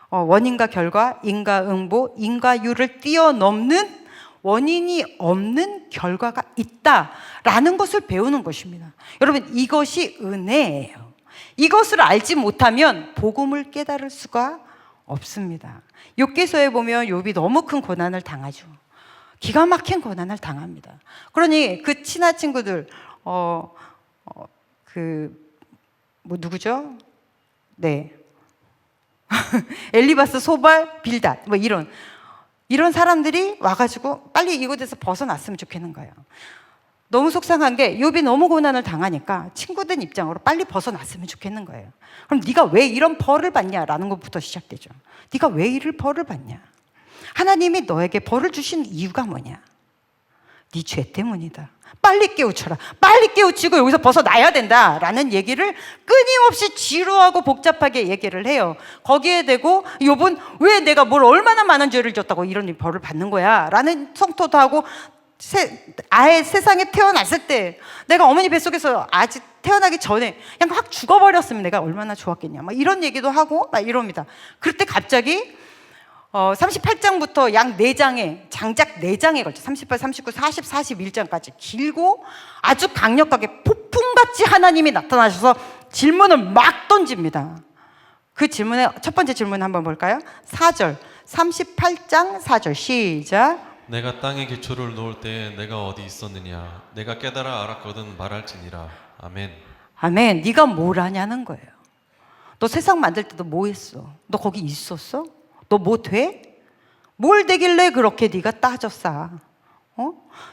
원인과 결과, 인과응보, 인과율을 뛰어넘는 원인이 없는 결과가 있다라는 것을 배우는 것입니다. 여러분, 이것이 은혜예요. 이것을 알지 못하면 복음을 깨달을 수가 없습니다. 욥기서에 보면 욥이 너무 큰 고난을 당하죠. 기가 막힌 고난을 당합니다. 그러니 그 친한 친구들, 누구죠? 네. 엘리바스, 소발, 빌닷, 뭐 이런 사람들이 와가지고 빨리 이곳에서 벗어났으면 좋겠는 거예요. 너무 속상한 게 욥이 너무 고난을 당하니까 친구들 입장으로 빨리 벗어났으면 좋겠는 거예요. 그럼 네가 왜 이런 벌을 받냐라는 것부터 시작되죠. 네가 왜 이를 벌을 받냐? 하나님이 너에게 벌을 주신 이유가 뭐냐? 네 죄 때문이다. 빨리 깨우쳐라. 빨리 깨우치고 여기서 벗어나야 된다라는 얘기를 끊임없이 지루하고 복잡하게 얘기를 해요. 거기에 대고 욥은 왜 내가 뭘 얼마나 많은 죄를 졌다고 이런 벌을 받는 거야? 라는 성토도 하고 아예 세상에 태어났을 때 내가 어머니 뱃속에서 아직 태어나기 전에 그냥 확 죽어버렸으면 내가 얼마나 좋았겠냐. 막 이런 얘기도 하고 막 이럽니다. 그럴 때 갑자기 38장부터 약 4장에 장작 4장에 걸쳐 38, 39, 40, 41장까지 길고 아주 강력하게 폭풍같이 하나님이 나타나셔서 질문을 막 던집니다. 그 질문의 첫 번째 질문 한번 볼까요? 4절 38장 4절 시작. 내가 땅의 기초를 놓을 때에 내가 어디 있었느냐? 내가 깨달아 알았거든 말할지니라. 아멘. 아멘. 네가 뭘 하냐는 거예요. 너 세상 만들 때도 뭐 했어? 너 거기 있었어? 너 뭐 돼? 뭘 되길래 그렇게 네가 따졌어?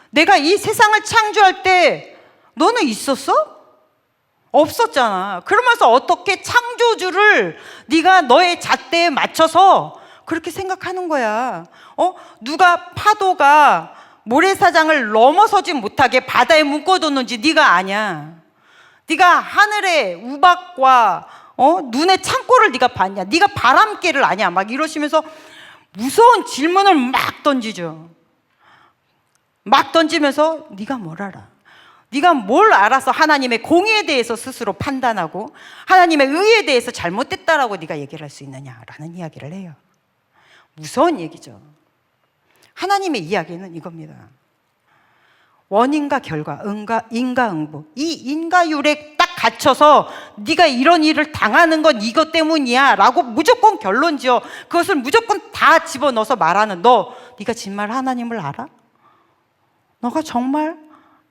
내가 이 세상을 창조할 때 너는 있었어? 없었잖아. 그러면서 어떻게 창조주를 네가 너의 잣대에 맞춰서 그렇게 생각하는 거야? 누가 파도가 모래사장을 넘어서지 못하게 바다에 묶어뒀는지 네가 아냐? 네가 하늘의 우박과 눈의 창고를 네가 봤냐? 네가 바람개를 아냐? 막 이러시면서 무서운 질문을 막 던지죠. 막 던지면서 네가 뭘 알아? 네가 뭘 알아서 하나님의 공의에 대해서 스스로 판단하고 하나님의 의에 대해서 잘못됐다라고 네가 얘기를 할 수 있느냐라는 이야기를 해요. 무서운 얘기죠. 하나님의 이야기는 이겁니다. 원인과 결과, 인과응보. 이 인과율에 딱 갇혀서 네가 이런 일을 당하는 건 이것 때문이야 라고 무조건 결론 지어 그것을 무조건 다 집어넣어서 말하는 네가 정말 하나님을 알아? 너가 정말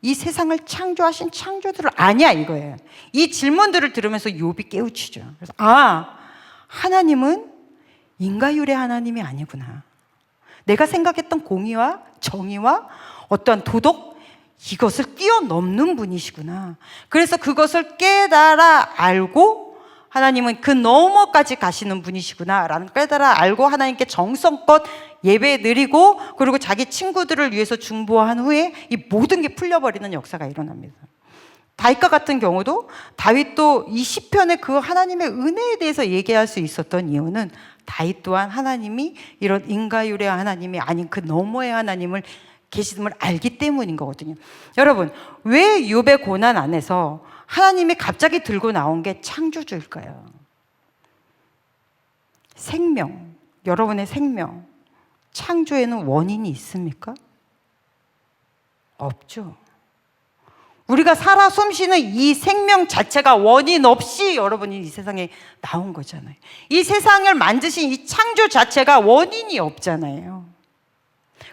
이 세상을 창조하신 창조들을 아냐 이거예요. 이 질문들을 들으면서 욥이 깨우치죠. 그래서 하나님은 인과율의 하나님이 아니구나. 내가 생각했던 공의와 정의와 어떠한 도덕 이것을 뛰어넘는 분이시구나. 그래서 그것을 깨달아 알고 하나님은 그 너머까지 가시는 분이시구나 라는 깨달아 알고 하나님께 정성껏 예배 드리고 그리고 자기 친구들을 위해서 중보한 후에 이 모든 게 풀려버리는 역사가 일어납니다. 다윗과 같은 경우도 다윗도 이 시편에 그 하나님의 은혜에 대해서 얘기할 수 있었던 이유는 다윗 또한 하나님이 이런 인과율의 하나님이 아닌 그 너머의 하나님을 계시됨을 알기 때문인 거거든요. 여러분, 왜 욥의 고난 안에서 하나님이 갑자기 들고 나온 게 창조주일까요? 생명, 여러분의 생명, 창조에는 원인이 있습니까? 없죠. 우리가 살아 숨쉬는 이 생명 자체가 원인 없이 여러분이 이 세상에 나온 거잖아요. 이 세상을 만드신 이 창조 자체가 원인이 없잖아요.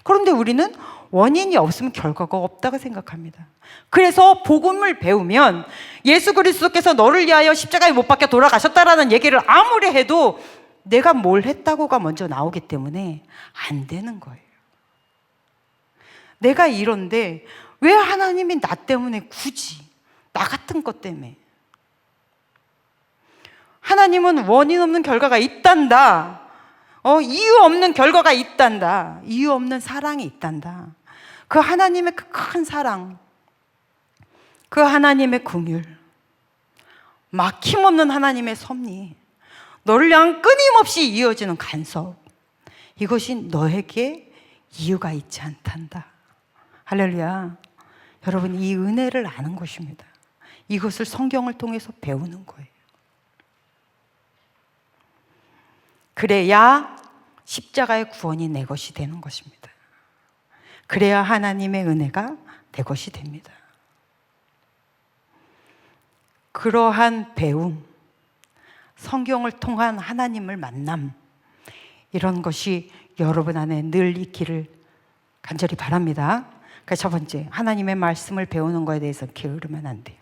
그런데 우리는 원인이 없으면 결과가 없다고 생각합니다. 그래서 복음을 배우면 예수 그리스도께서 너를 위하여 십자가에 못 박혀 돌아가셨다라는 얘기를 아무리 해도 내가 뭘 했다고가 먼저 나오기 때문에 안 되는 거예요. 내가 이런데 왜 하나님이 나 때문에 굳이 나 같은 것 때문에 하나님은 원인 없는 결과가 있단다. 이유 없는 결과가 있단다. 이유 없는 사랑이 있단다. 그 하나님의 그 큰 사랑, 그 하나님의 긍휼, 막힘없는 하나님의 섭리, 너를 향한 끊임없이 이어지는 간섭, 이것이 너에게 이유가 있지 않단다. 할렐루야. 여러분, 이 은혜를 아는 것입니다. 이것을 성경을 통해서 배우는 거예요. 그래야 십자가의 구원이 내 것이 되는 것입니다. 그래야 하나님의 은혜가 내 것이 됩니다. 그러한 배움, 성경을 통한 하나님을 만남, 이런 것이 여러분 안에 늘 있기를 간절히 바랍니다. 그러니까 첫 번째, 하나님의 말씀을 배우는 것에 대해서 게으르면 안 돼요.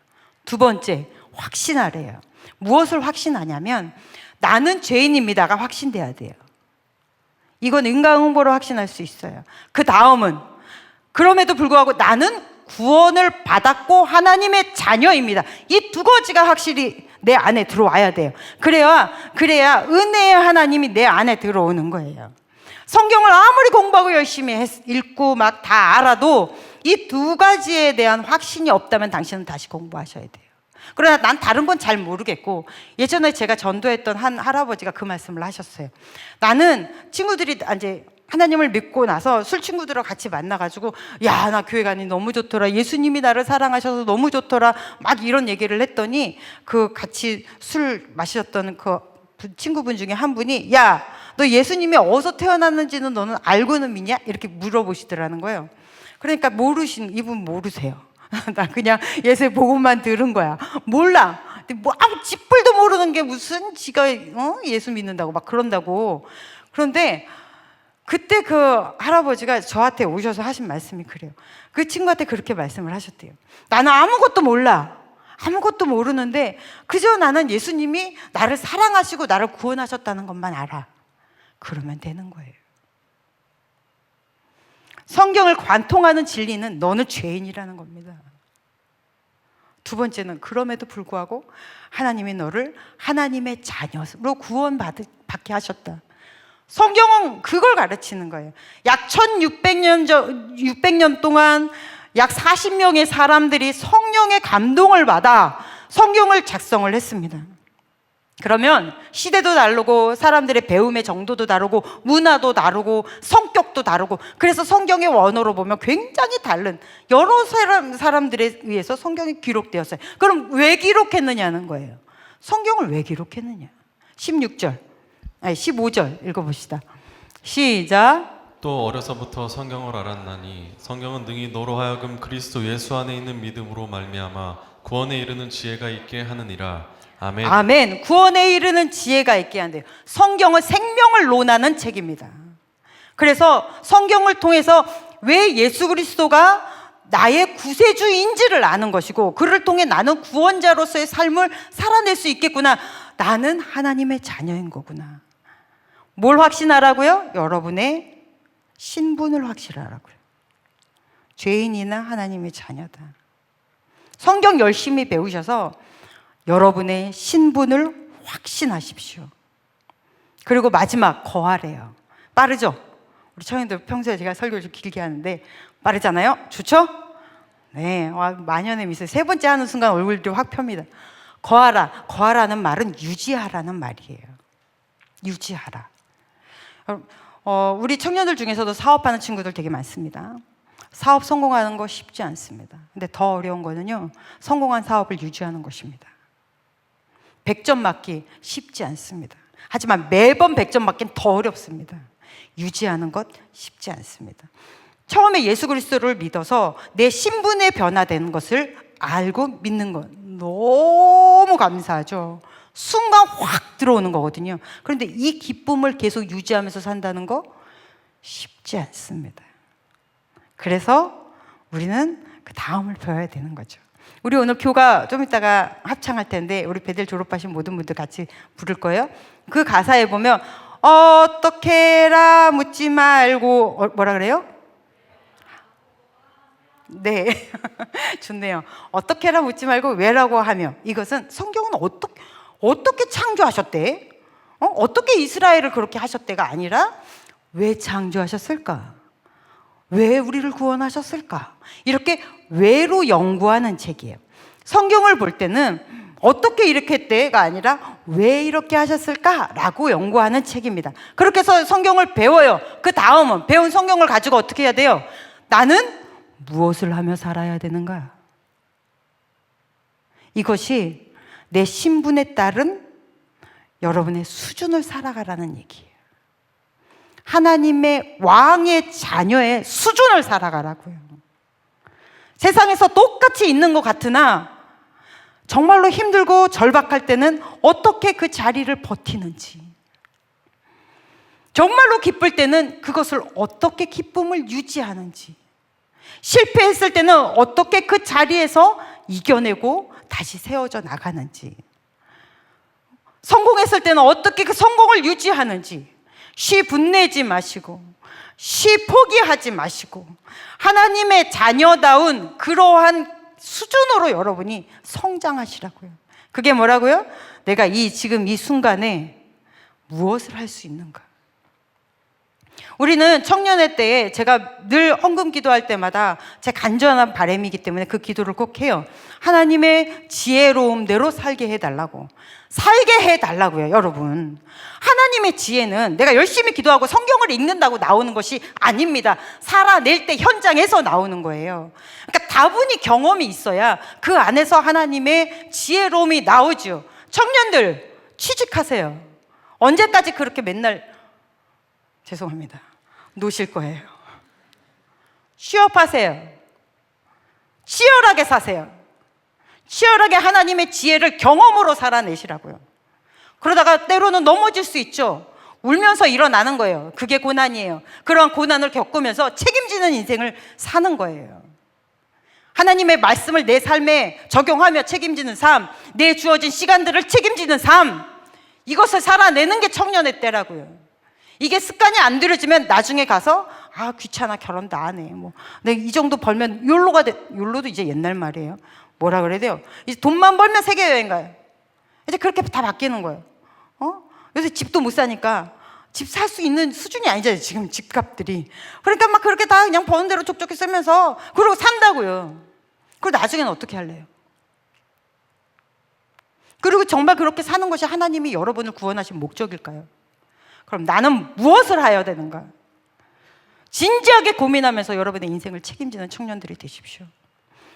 두 번째, 확신하래요. 무엇을 확신하냐면 나는 죄인입니다가 확신돼야 돼요. 이건 인과응보로 확신할 수 있어요. 그 다음은 그럼에도 불구하고 나는 구원을 받았고 하나님의 자녀입니다. 이 두 가지가 확실히 내 안에 들어와야 돼요. 그래야 은혜의 하나님이 내 안에 들어오는 거예요. 성경을 아무리 공부하고 열심히 읽고 막 다 알아도 이 두 가지에 대한 확신이 없다면 당신은 다시 공부하셔야 돼요. 그러나 난 다른 건 잘 모르겠고, 예전에 제가 전도했던 한 할아버지가 그 말씀을 하셨어요. 나는 친구들이 이제 하나님을 믿고 나서 술 친구들하고 같이 만나가지고 야, 나 교회 가니 너무 좋더라, 예수님이 나를 사랑하셔서 너무 좋더라, 막 이런 얘기를 했더니 그 같이 술 마셨던 그 친구분 중에 한 분이 야, 너 예수님이 어디서 태어났는지는 너는 알고는 믿냐? 이렇게 물어보시더라는 거예요. 그러니까 이분 모르세요. 나 그냥 예수의 복음만 들은 거야. 몰라. 뭐 아무 쥐뿔도 모르는 게 무슨 지가 예수 믿는다고 막 그런다고. 그런데 그때 그 할아버지가 저한테 오셔서 하신 말씀이 그래요. 그 친구한테 그렇게 말씀을 하셨대요. 나는 아무것도 몰라. 아무것도 모르는데 그저 나는 예수님이 나를 사랑하시고 나를 구원하셨다는 것만 알아. 그러면 되는 거예요. 성경을 관통하는 진리는 너는 죄인이라는 겁니다. 두 번째는 그럼에도 불구하고 하나님이 너를 하나님의 자녀로 구원받게 하셨다. 성경은 그걸 가르치는 거예요. 약 1600년 동안 약 40명의 사람들이 성령의 감동을 받아 성경을 작성을 했습니다. 그러면 시대도 다르고 사람들의 배움의 정도도 다르고 문화도 다르고 성격도 다르고, 그래서 성경의 원어로 보면 굉장히 다른 여러 사람들에 의해서 성경이 기록되었어요. 그럼 왜 기록했느냐는 거예요. 성경을 왜 기록했느냐. 15절 읽어봅시다. 시작. 또 어려서부터 성경을 알았나니 성경은 능히 너로 하여금 그리스도 예수 안에 있는 믿음으로 말미암아 구원에 이르는 지혜가 있게 하느니라. 아멘. 아멘. 구원에 이르는 지혜가 있게 한대요. 성경은 생명을 논하는 책입니다. 그래서 성경을 통해서 왜 예수 그리스도가 나의 구세주인지를 아는 것이고, 그를 통해 나는 구원자로서의 삶을 살아낼 수 있겠구나. 나는 하나님의 자녀인 거구나. 뭘 확신하라고요? 여러분의 신분을 확신하라고요. 죄인이나 하나님의 자녀다. 성경 열심히 배우셔서 여러분의 신분을 확신하십시오. 그리고 마지막 거하래요. 빠르죠? 우리 청년들 평소에 제가 설교를 좀 길게 하는데 빠르잖아요? 좋죠? 네, 만연의 미소. 세 번째 하는 순간 얼굴이 확 펴니다. 거하라. 거하라는 말은 유지하라는 말이에요. 유지하라. 우리 청년들 중에서도 사업하는 친구들 되게 많습니다. 사업 성공하는 거 쉽지 않습니다. 근데 더 어려운 거는요, 성공한 사업을 유지하는 것입니다. 100점 맞기 쉽지 않습니다. 하지만 매번 100점 맞기는 더 어렵습니다. 유지하는 것 쉽지 않습니다. 처음에 예수 그리스도를 믿어서 내 신분에 변화되는 것을 알고 믿는 것 너무 감사하죠. 순간 확 들어오는 거거든요. 그런데 이 기쁨을 계속 유지하면서 산다는 거 쉽지 않습니다. 그래서 우리는 그 다음을 배워야 되는 거죠. 우리 오늘 교가 좀 이따가 합창할 텐데 우리 베델 졸업하신 모든 분들 같이 부를 거예요. 그 가사에 보면 어떻게라 묻지 말고 뭐라 그래요? 네. 좋네요. 어떻게라 묻지 말고 왜라고 하며. 이것은 성경은 어떻게 창조하셨대? 어떻게 이스라엘을 그렇게 하셨대가 아니라 왜 창조하셨을까? 왜 우리를 구원하셨을까? 이렇게 왜로 연구하는 책이에요. 성경을 볼 때는 어떻게 이렇게 했대가 아니라 왜 이렇게 하셨을까라고 연구하는 책입니다. 그렇게 해서 성경을 배워요. 그 다음은 배운 성경을 가지고 어떻게 해야 돼요? 나는 무엇을 하며 살아야 되는가? 이것이 내 신분에 따른 여러분의 수준을 살아가라는 얘기예요. 하나님의 왕의 자녀의 수준을 살아가라고요. 세상에서 똑같이 있는 것 같으나 정말로 힘들고 절박할 때는 어떻게 그 자리를 버티는지, 정말로 기쁠 때는 그것을 어떻게 기쁨을 유지하는지, 실패했을 때는 어떻게 그 자리에서 이겨내고 다시 세워져 나가는지, 성공했을 때는 어떻게 그 성공을 유지하는지, 쉬 분내지 마시고 쉬 포기하지 마시고 하나님의 자녀다운 그러한 수준으로 여러분이 성장하시라고요. 그게 뭐라고요? 내가 지금 이 순간에 무엇을 할 수 있는가? 우리는 청년회 때에 제가 늘 헌금 기도할 때마다 제 간절한 바람이기 때문에 그 기도를 꼭 해요. 하나님의 지혜로움대로 살게 해달라고. 살게 해달라고요, 여러분. 하나님의 지혜는 내가 열심히 기도하고 성경을 읽는다고 나오는 것이 아닙니다. 살아낼 때 현장에서 나오는 거예요. 그러니까 다분히 경험이 있어야 그 안에서 하나님의 지혜로움이 나오죠. 청년들 취직하세요. 언제까지 그렇게 맨날 죄송합니다. 노실 거예요. 취업하세요. 치열하게 사세요. 치열하게 하나님의 지혜를 경험으로 살아내시라고요. 그러다가 때로는 넘어질 수 있죠. 울면서 일어나는 거예요. 그게 고난이에요. 그러한 고난을 겪으면서 책임지는 인생을 사는 거예요. 하나님의 말씀을 내 삶에 적용하며 책임지는 삶, 내 주어진 시간들을 책임지는 삶, 이것을 살아내는 게 청년의 때라고요. 이게 습관이 안 들여지면 나중에 가서 귀찮아, 결혼도 안 해. 내가 이 정도 벌면 욜로가 돼. 욜로도 이제 옛날 말이에요. 뭐라 그래야 돼요? 이제 돈만 벌면 세계 여행 가요. 이제 그렇게 다 바뀌는 거예요. 요새 집도 못 사니까 집 살 수 있는 수준이 아니잖아요, 지금 집값들이. 그러니까 막 그렇게 다 그냥 버는 대로 족족히 쓰면서 그러고 산다고요. 그리고 나중에는 어떻게 할래요? 그리고 정말 그렇게 사는 것이 하나님이 여러분을 구원하신 목적일까요? 그럼 나는 무엇을 해야 되는가? 진지하게 고민하면서 여러분의 인생을 책임지는 청년들이 되십시오.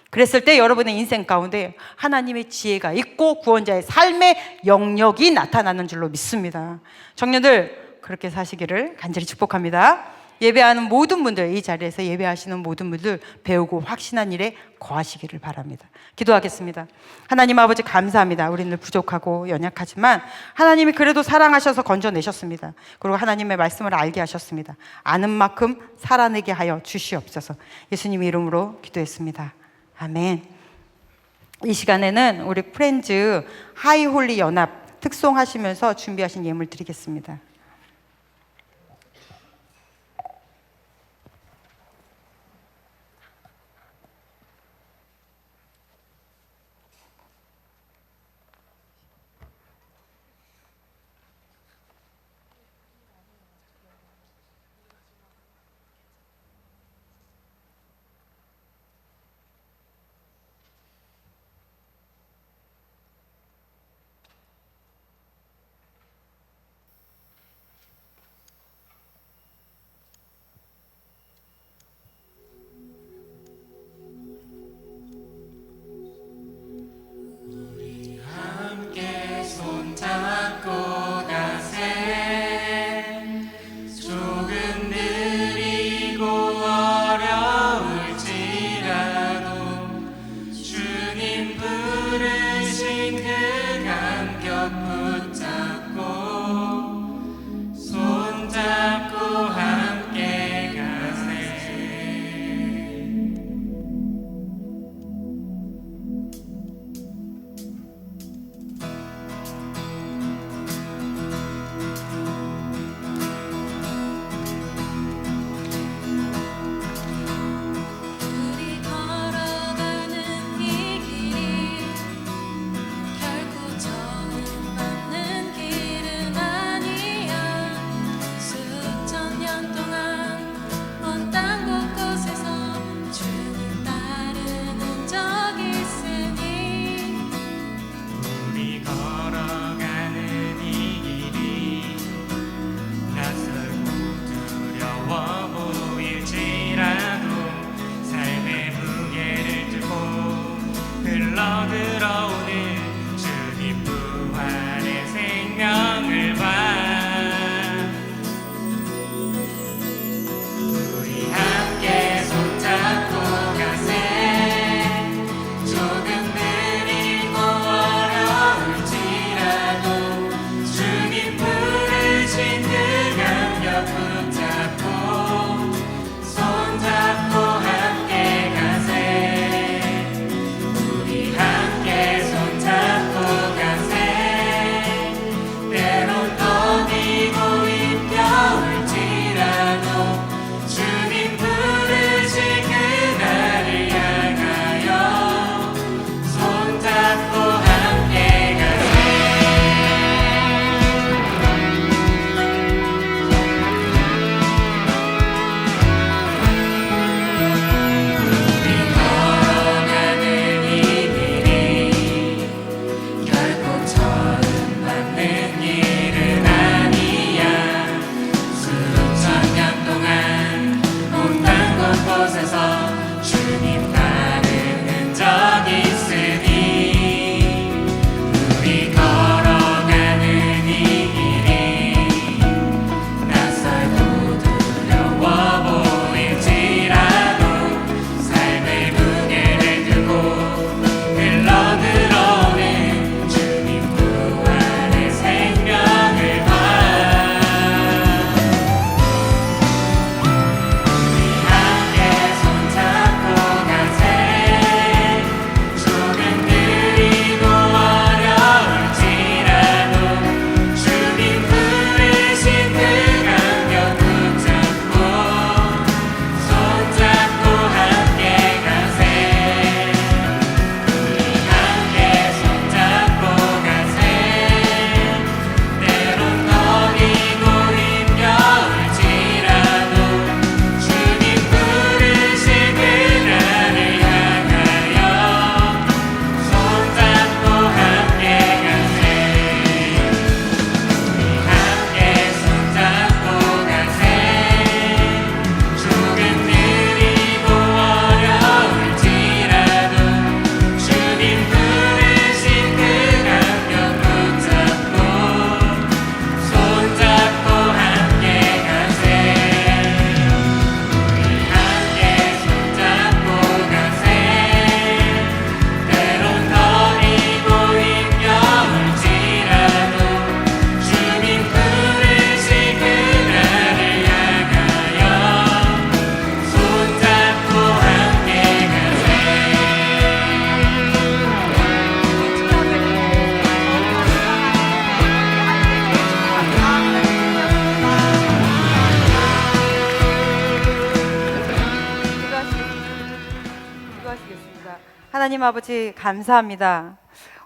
그랬을 때 여러분의 인생 가운데 하나님의 지혜가 있고 구원자의 삶의 영역이 나타나는 줄로 믿습니다. 청년들 그렇게 사시기를 간절히 축복합니다. 예배하는 모든 분들, 이 자리에서 예배하시는 모든 분들 배우고 확신한 일에 거하시기를 바랍니다. 기도하겠습니다. 하나님 아버지 감사합니다. 우리는 부족하고 연약하지만 하나님이 그래도 사랑하셔서 건져내셨습니다. 그리고 하나님의 말씀을 알게 하셨습니다. 아는 만큼 살아내게 하여 주시옵소서. 예수님 이름으로 기도했습니다. 아멘. 이 시간에는 우리 프렌즈 하이홀리 연합 특송하시면서 준비하신 예물 드리겠습니다. 기도하시겠습니다. 하나님 아버지 감사합니다.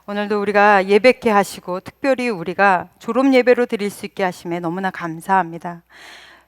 오늘도 우리가 예배케 하시고 특별히 우리가 졸업 예배로 드릴 수 있게 하심에 너무나 감사합니다.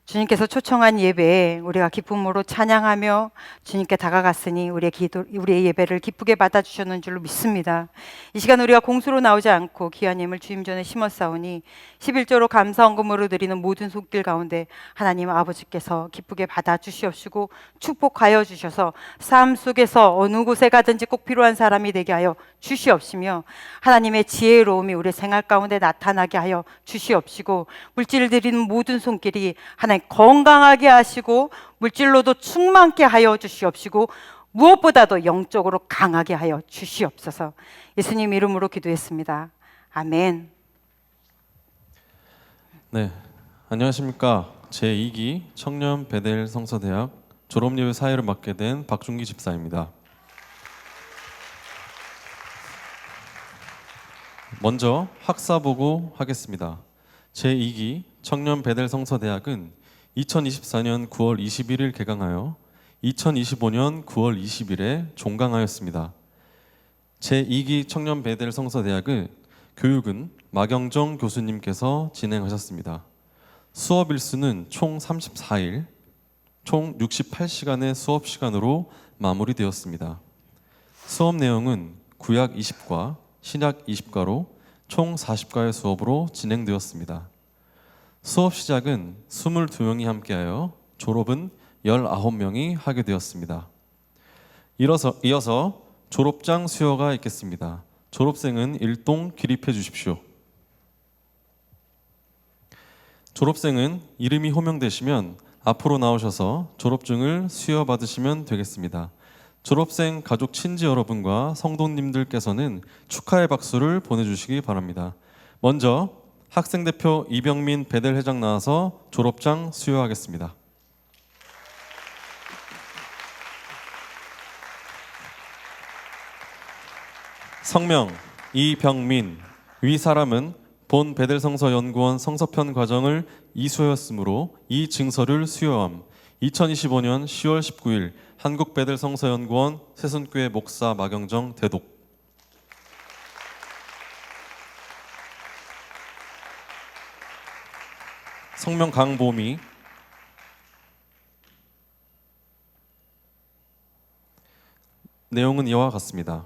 주님께서 초청한 예배에 우리가 기쁨으로 찬양하며 주님께 다가갔으니 우리의 예배를 기쁘게 받아주셨는 줄로 믿습니다. 이 시간 우리가 공수로 나오지 않고 귀한 예물 주임 전에 심었사오니 11조로 감사헌금으로 드리는 모든 손길 가운데 하나님 아버지께서 기쁘게 받아주시옵시고 축복하여 주셔서 삶 속에서 어느 곳에 가든지 꼭 필요한 사람이 되게 하여 주시옵시며 하나님의 지혜로움이 우리 생활 가운데 나타나게 하여 주시옵시고 물질을 드리는 모든 손길이 하나님 건강하게 하시고 물질로도 충만케 하여 주시옵시고 무엇보다도 영적으로 강하게 하여 주시옵소서. 예수님 이름으로 기도했습니다. 아멘. 네, 안녕하십니까. 제2기 청년 베델 성서대학 졸업예배 사회를 맡게 된 박준기 집사입니다. 먼저 학사보고 하겠습니다. 제2기 청년 베델 성서대학은 2024년 9월 21일 개강하여 2025년 9월 20일에 종강하였습니다. 제2기 청년 베델 성서대학은 교육은 마경정 교수님께서 진행하셨습니다. 수업 일수는 총 34일, 총 68시간의 수업 시간으로 마무리되었습니다. 수업 내용은 구약 20과 신약 20과로 총 40과의 수업으로 진행되었습니다. 수업 시작은 22명이 함께하여 졸업은 19명이 하게 되었습니다. 이어서 졸업장 수여가 있겠습니다. 졸업생은 일동 기립해 주십시오. 졸업생은 이름이 호명되시면 앞으로 나오셔서 졸업증을 수여받으시면 되겠습니다. 졸업생 가족 친지 여러분과 성도님들께서는 축하의 박수를 보내주시기 바랍니다. 먼저 학생대표 이병민 베델 회장 나와서 졸업장 수여하겠습니다. 성명 이병민. 위 사람은 본 베델성서연구원 성서편 과정을 이수였으므로 이 증서를 수여함. 2025년 10월 19일 한국베델성서연구원 새순교회 목사 마경정 대독. 성명 강보미. 내용은 이와 같습니다.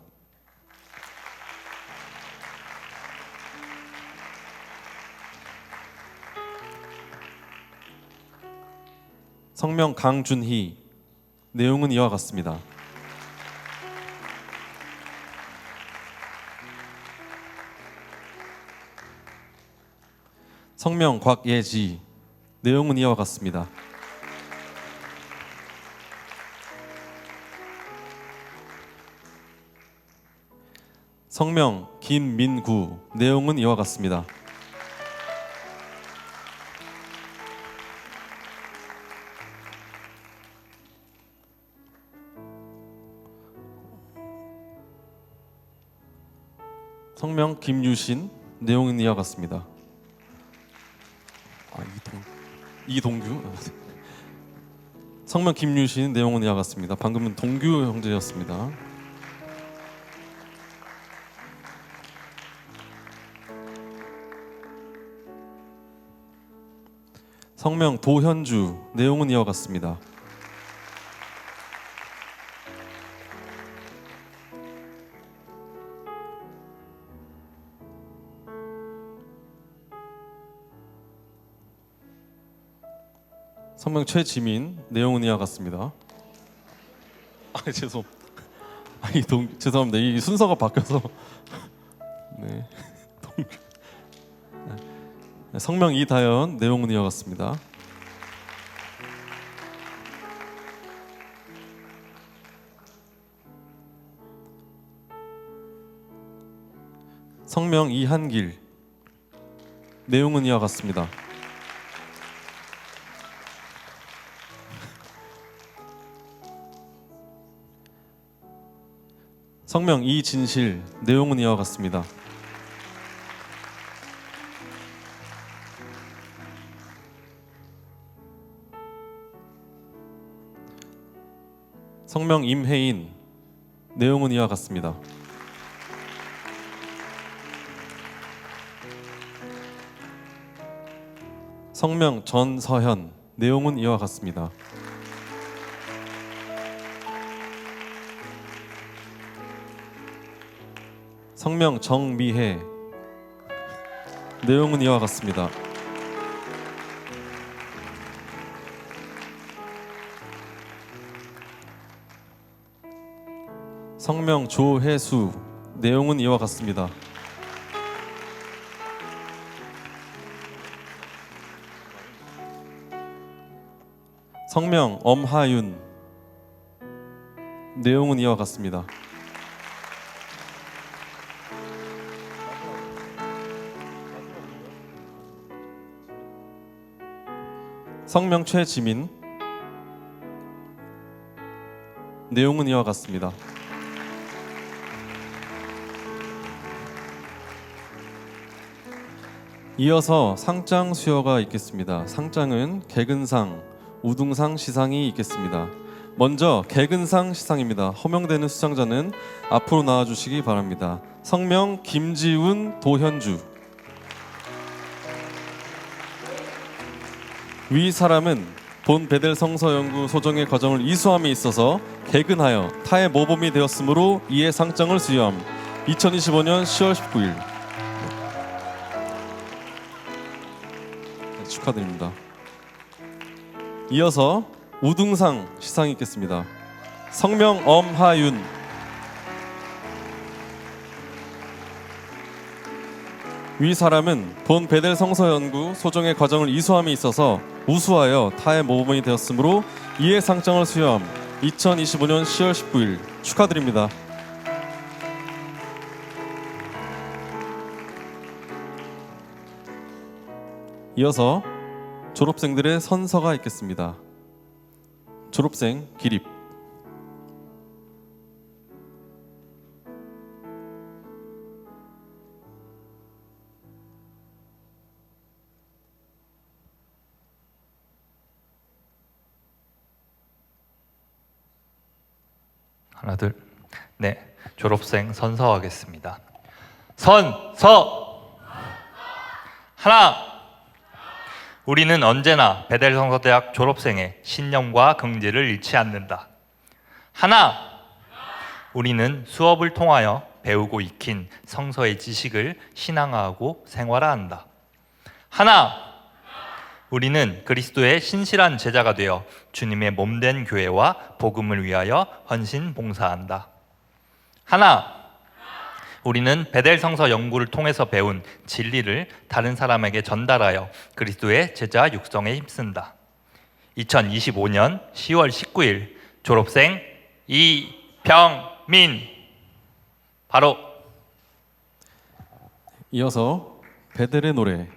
성명 강준희. 내용은 이와 같습니다. 성명 곽예지. 내용은 이와 같습니다. 성명 김민구. 내용은 이와 같습니다. 성명 김유신. 내용은 이와 같습니다. 이동규. 성명 김유신. 내용은 이와 같습니다. 방금은 동규 형제였습니다. 성명 도현주. 내용은 이와 같습니다. 성명 최지민. 내용은 이와 같습니다. 죄송합니다. 이 순서가 바뀌어서. 네. 동규. 성명 이다연. 내용은 이와 같습니다. 성명 이한길. 내용은 이와 같습니다. 성명 이진실. 내용은 이와 같습니다. 성명 임혜인. 내용은 이와 같습니다. 성명 전서현. 내용은 이와 같습니다. 성명 정미혜. 내용은 이와 같습니다. 성명 조혜수. 내용은 이와 같습니다. 성명 엄하윤. 내용은 이와 같습니다. 성명 최지민. 내용은 이와 같습니다. 이어서 상장 수여가 있겠습니다. 상장은 개근상, 우등상 시상이 있겠습니다. 먼저 개근상 시상입니다. 호명되는 수상자는 앞으로 나와주시기 바랍니다. 성명 김지훈, 도현주. 위 사람은 본 베델 성서 연구 소정의 과정을 이수함에 있어서 개근하여 타의 모범이 되었으므로 이에 상장을 수여함. 2025년 10월 19일. 네, 축하드립니다. 이어서 우등상 시상이 있겠습니다. 성명 엄하윤. 위 사람은 본 베델 성서 연구 소정의 과정을 이수함에 있어서 우수하여 타의 모범이 되었으므로 이에 상장을 수여함. 2025년 10월 19일. 축하드립니다. 이어서 졸업생들의 선서가 있겠습니다. 졸업생 기립. 하나 둘. 네, 졸업생 선서하겠습니다. 선서. 하나. 우리는 언제나 베델 성서대학 졸업생의 신념과 긍지를 잃지 않는다. 하나. 우리는 수업을 통하여 배우고 익힌 성서의 지식을 신앙화하고 생활화한다. 하나. 우리는 그리스도의 신실한 제자가 되어 주님의 몸된 교회와 복음을 위하여 헌신 봉사한다. 하나. 우리는 베델 성서 연구를 통해서 배운 진리를 다른 사람에게 전달하여 그리스도의 제자 육성에 힘쓴다. 2025년 10월 19일 졸업생 이병민. 바로. 이어서 베델의 노래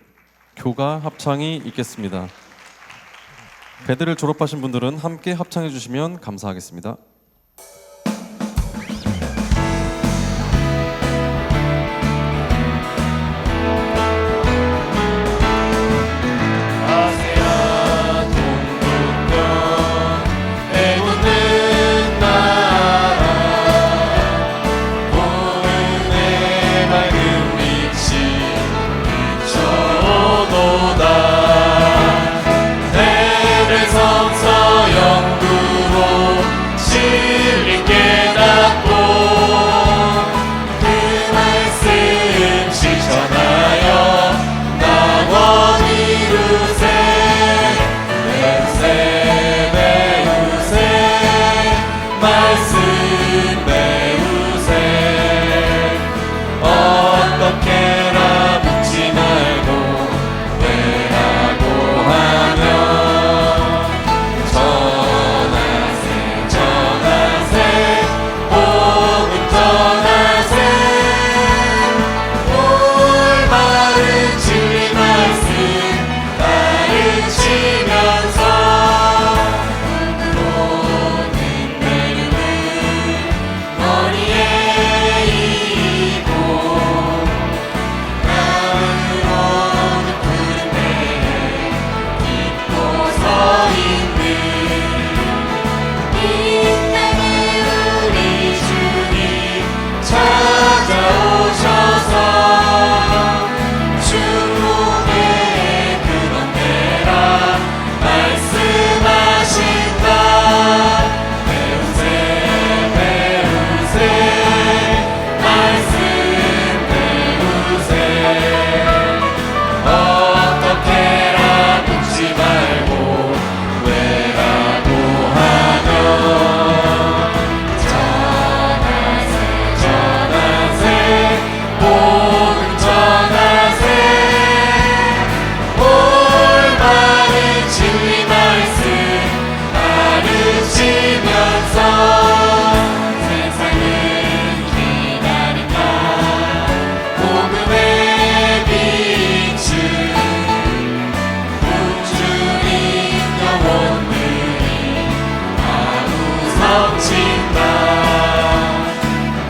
교가 합창이 있겠습니다. 베델을 졸업하신 분들은 함께 합창해 주시면 감사하겠습니다. 성서 연구로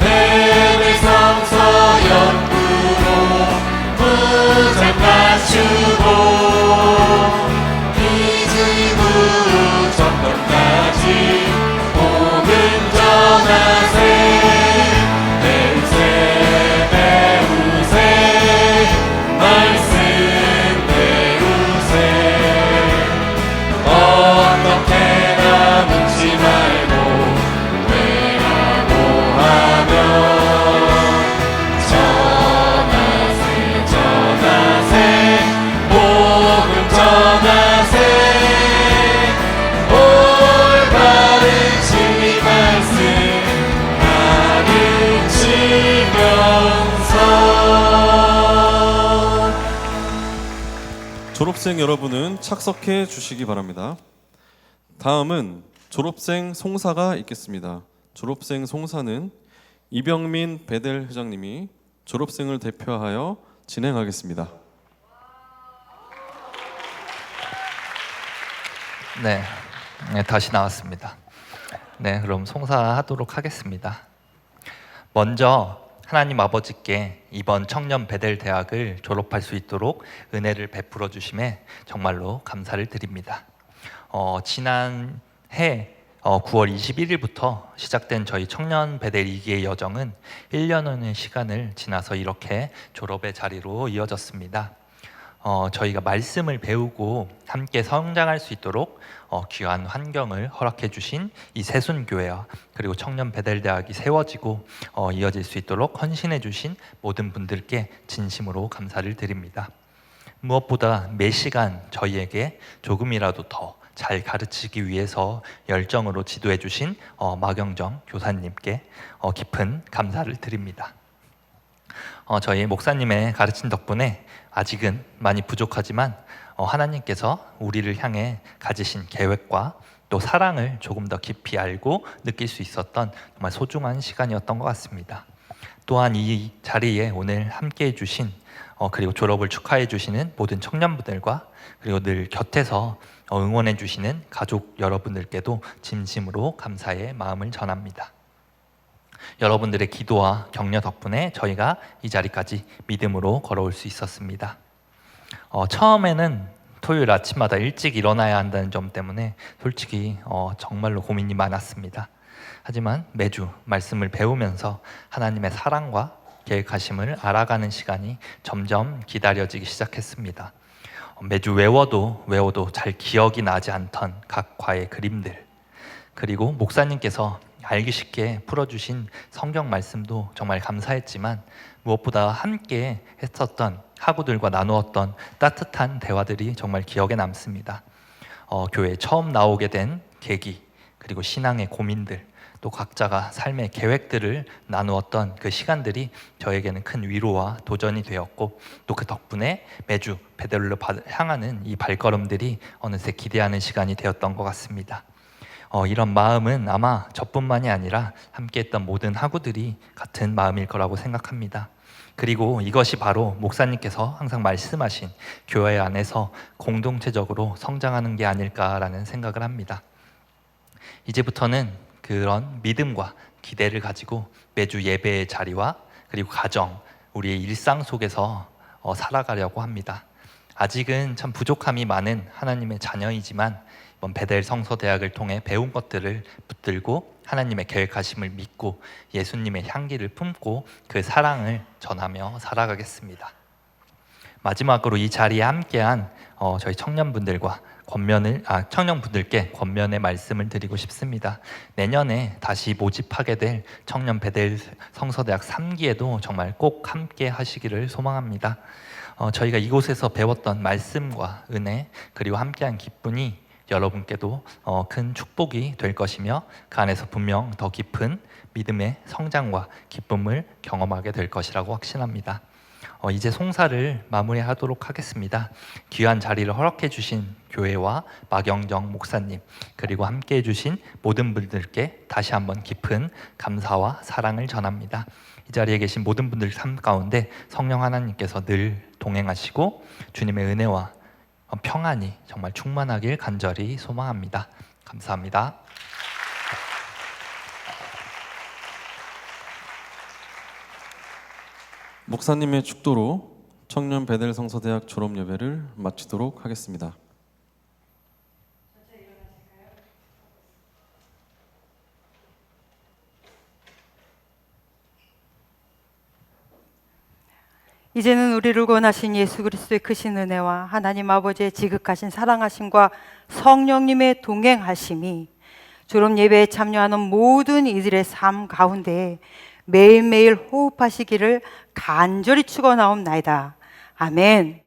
베델 성서 옆으로 무장 맞추고 이즈이브 정점까지 복음 전하세. 배우세 배우세 말씀 배우세. 어떻게나 묻지 말고 왜라고 하면 전하세 전하세 복음 전하세. 올바른 진리 말씀 가르치면서. 졸업생 여러분은 착석해 주시기 바랍니다. 다음은 졸업생 송사가 있겠습니다. 졸업생 송사는 이병민 베델 회장님이 졸업생을 대표하여 진행하겠습니다. 네, 다시 나왔습니다. 네, 그럼 송사하도록 하겠습니다. 먼저 하나님 아버지께 이번 청년 베델 대학을 졸업할 수 있도록 은혜를 베풀어 주심에 정말로 감사를 드립니다. 지난해 9월 21일부터 시작된 저희 청년 베델 2기의 여정은 1년의 시간을 지나서 이렇게 졸업의 자리로 이어졌습니다. 저희가 말씀을 배우고 함께 성장할 수 있도록 귀한 환경을 허락해 주신 이 세순교회와 그리고 청년 베델대학이 세워지고 이어질 수 있도록 헌신해 주신 모든 분들께 진심으로 감사를 드립니다. 무엇보다 매 시간 저희에게 조금이라도 더 잘 가르치기 위해서 열정으로 지도해 주신 마경정 교사님께 깊은 감사를 드립니다. 저희 목사님의 가르침 덕분에 아직은 많이 부족하지만 하나님께서 우리를 향해 가지신 계획과 또 사랑을 조금 더 깊이 알고 느낄 수 있었던 정말 소중한 시간이었던 것 같습니다. 또한 이 자리에 오늘 함께해 주신 그리고 졸업을 축하해 주시는 모든 청년분들과 그리고 늘 곁에서 응원해 주시는 가족 여러분들께도 진심으로 감사의 마음을 전합니다. 여러분들의 기도와 격려 덕분에 저희가 이 자리까지 믿음으로 걸어올 수 있었습니다. 처음에는 토요일 아침마다 일찍 일어나야 한다는 점 때문에 솔직히 정말로 고민이 많았습니다. 하지만 매주 말씀을 배우면서 하나님의 사랑과 계획하심을 알아가는 시간이 점점 기다려지기 시작했습니다. 매주 외워도 잘 기억이 나지 않던 각 과의 그림들, 그리고 목사님께서 알기 쉽게 풀어주신 성경 말씀도 정말 감사했지만 무엇보다 함께 했었던 학우들과 나누었던 따뜻한 대화들이 정말 기억에 남습니다. 교회에 처음 나오게 된 계기, 그리고 신앙의 고민들, 또 각자가 삶의 계획들을 나누었던 그 시간들이 저에게는 큰 위로와 도전이 되었고, 또 그 덕분에 매주 베델로 향하는 이 발걸음들이 어느새 기대하는 시간이 되었던 것 같습니다. 이런 마음은 아마 저뿐만이 아니라 함께했던 모든 학우들이 같은 마음일 거라고 생각합니다. 그리고 이것이 바로 목사님께서 항상 말씀하신 교회 안에서 공동체적으로 성장하는 게 아닐까라는 생각을 합니다. 이제부터는 그런 믿음과 기대를 가지고 매주 예배의 자리와 그리고 가정, 우리의 일상 속에서 살아가려고 합니다. 아직은 참 부족함이 많은 하나님의 자녀이지만 이번 베델 성서대학을 통해 배운 것들을 붙들고 하나님의 계획하심을 믿고 예수님의 향기를 품고 그 사랑을 전하며 살아가겠습니다. 마지막으로 이 자리에 함께한 저희 청년분들과 청년분들께 권면의 말씀을 드리고 싶습니다. 내년에 다시 모집하게 될 청년 베델 성서대학 3기에도 정말 꼭 함께 하시기를 소망합니다. 저희가 이곳에서 배웠던 말씀과 은혜, 그리고 함께한 기쁨이 여러분께도 큰 축복이 될 것이며 그 안에서 분명 더 깊은 믿음의 성장과 기쁨을 경험하게 될 것이라고 확신합니다. 이제 송사를 마무리하도록 하겠습니다. 귀한 자리를 허락해 주신 교회와 마경정 목사님, 그리고 함께해 주신 모든 분들께 다시 한번 깊은 감사와 사랑을 전합니다. 이 자리에 계신 모든 분들 삶 가운데 성령 하나님께서 늘 동행하시고 주님의 은혜와 평안이 정말 충만하길 간절히 소망합니다. 감사합니다. 목사님의 축도로 청년 베델 성서대학 졸업 예배를 마치도록 하겠습니다. 이제는 우리를 구원하신 예수 그리스도의 크신 은혜와 하나님 아버지의 지극하신 사랑하심과 성령님의 동행하심이 졸업 예배에 참여하는 모든 이들의 삶 가운데 매일매일 호흡하시기를 간절히 축원하옵나이다. 아멘.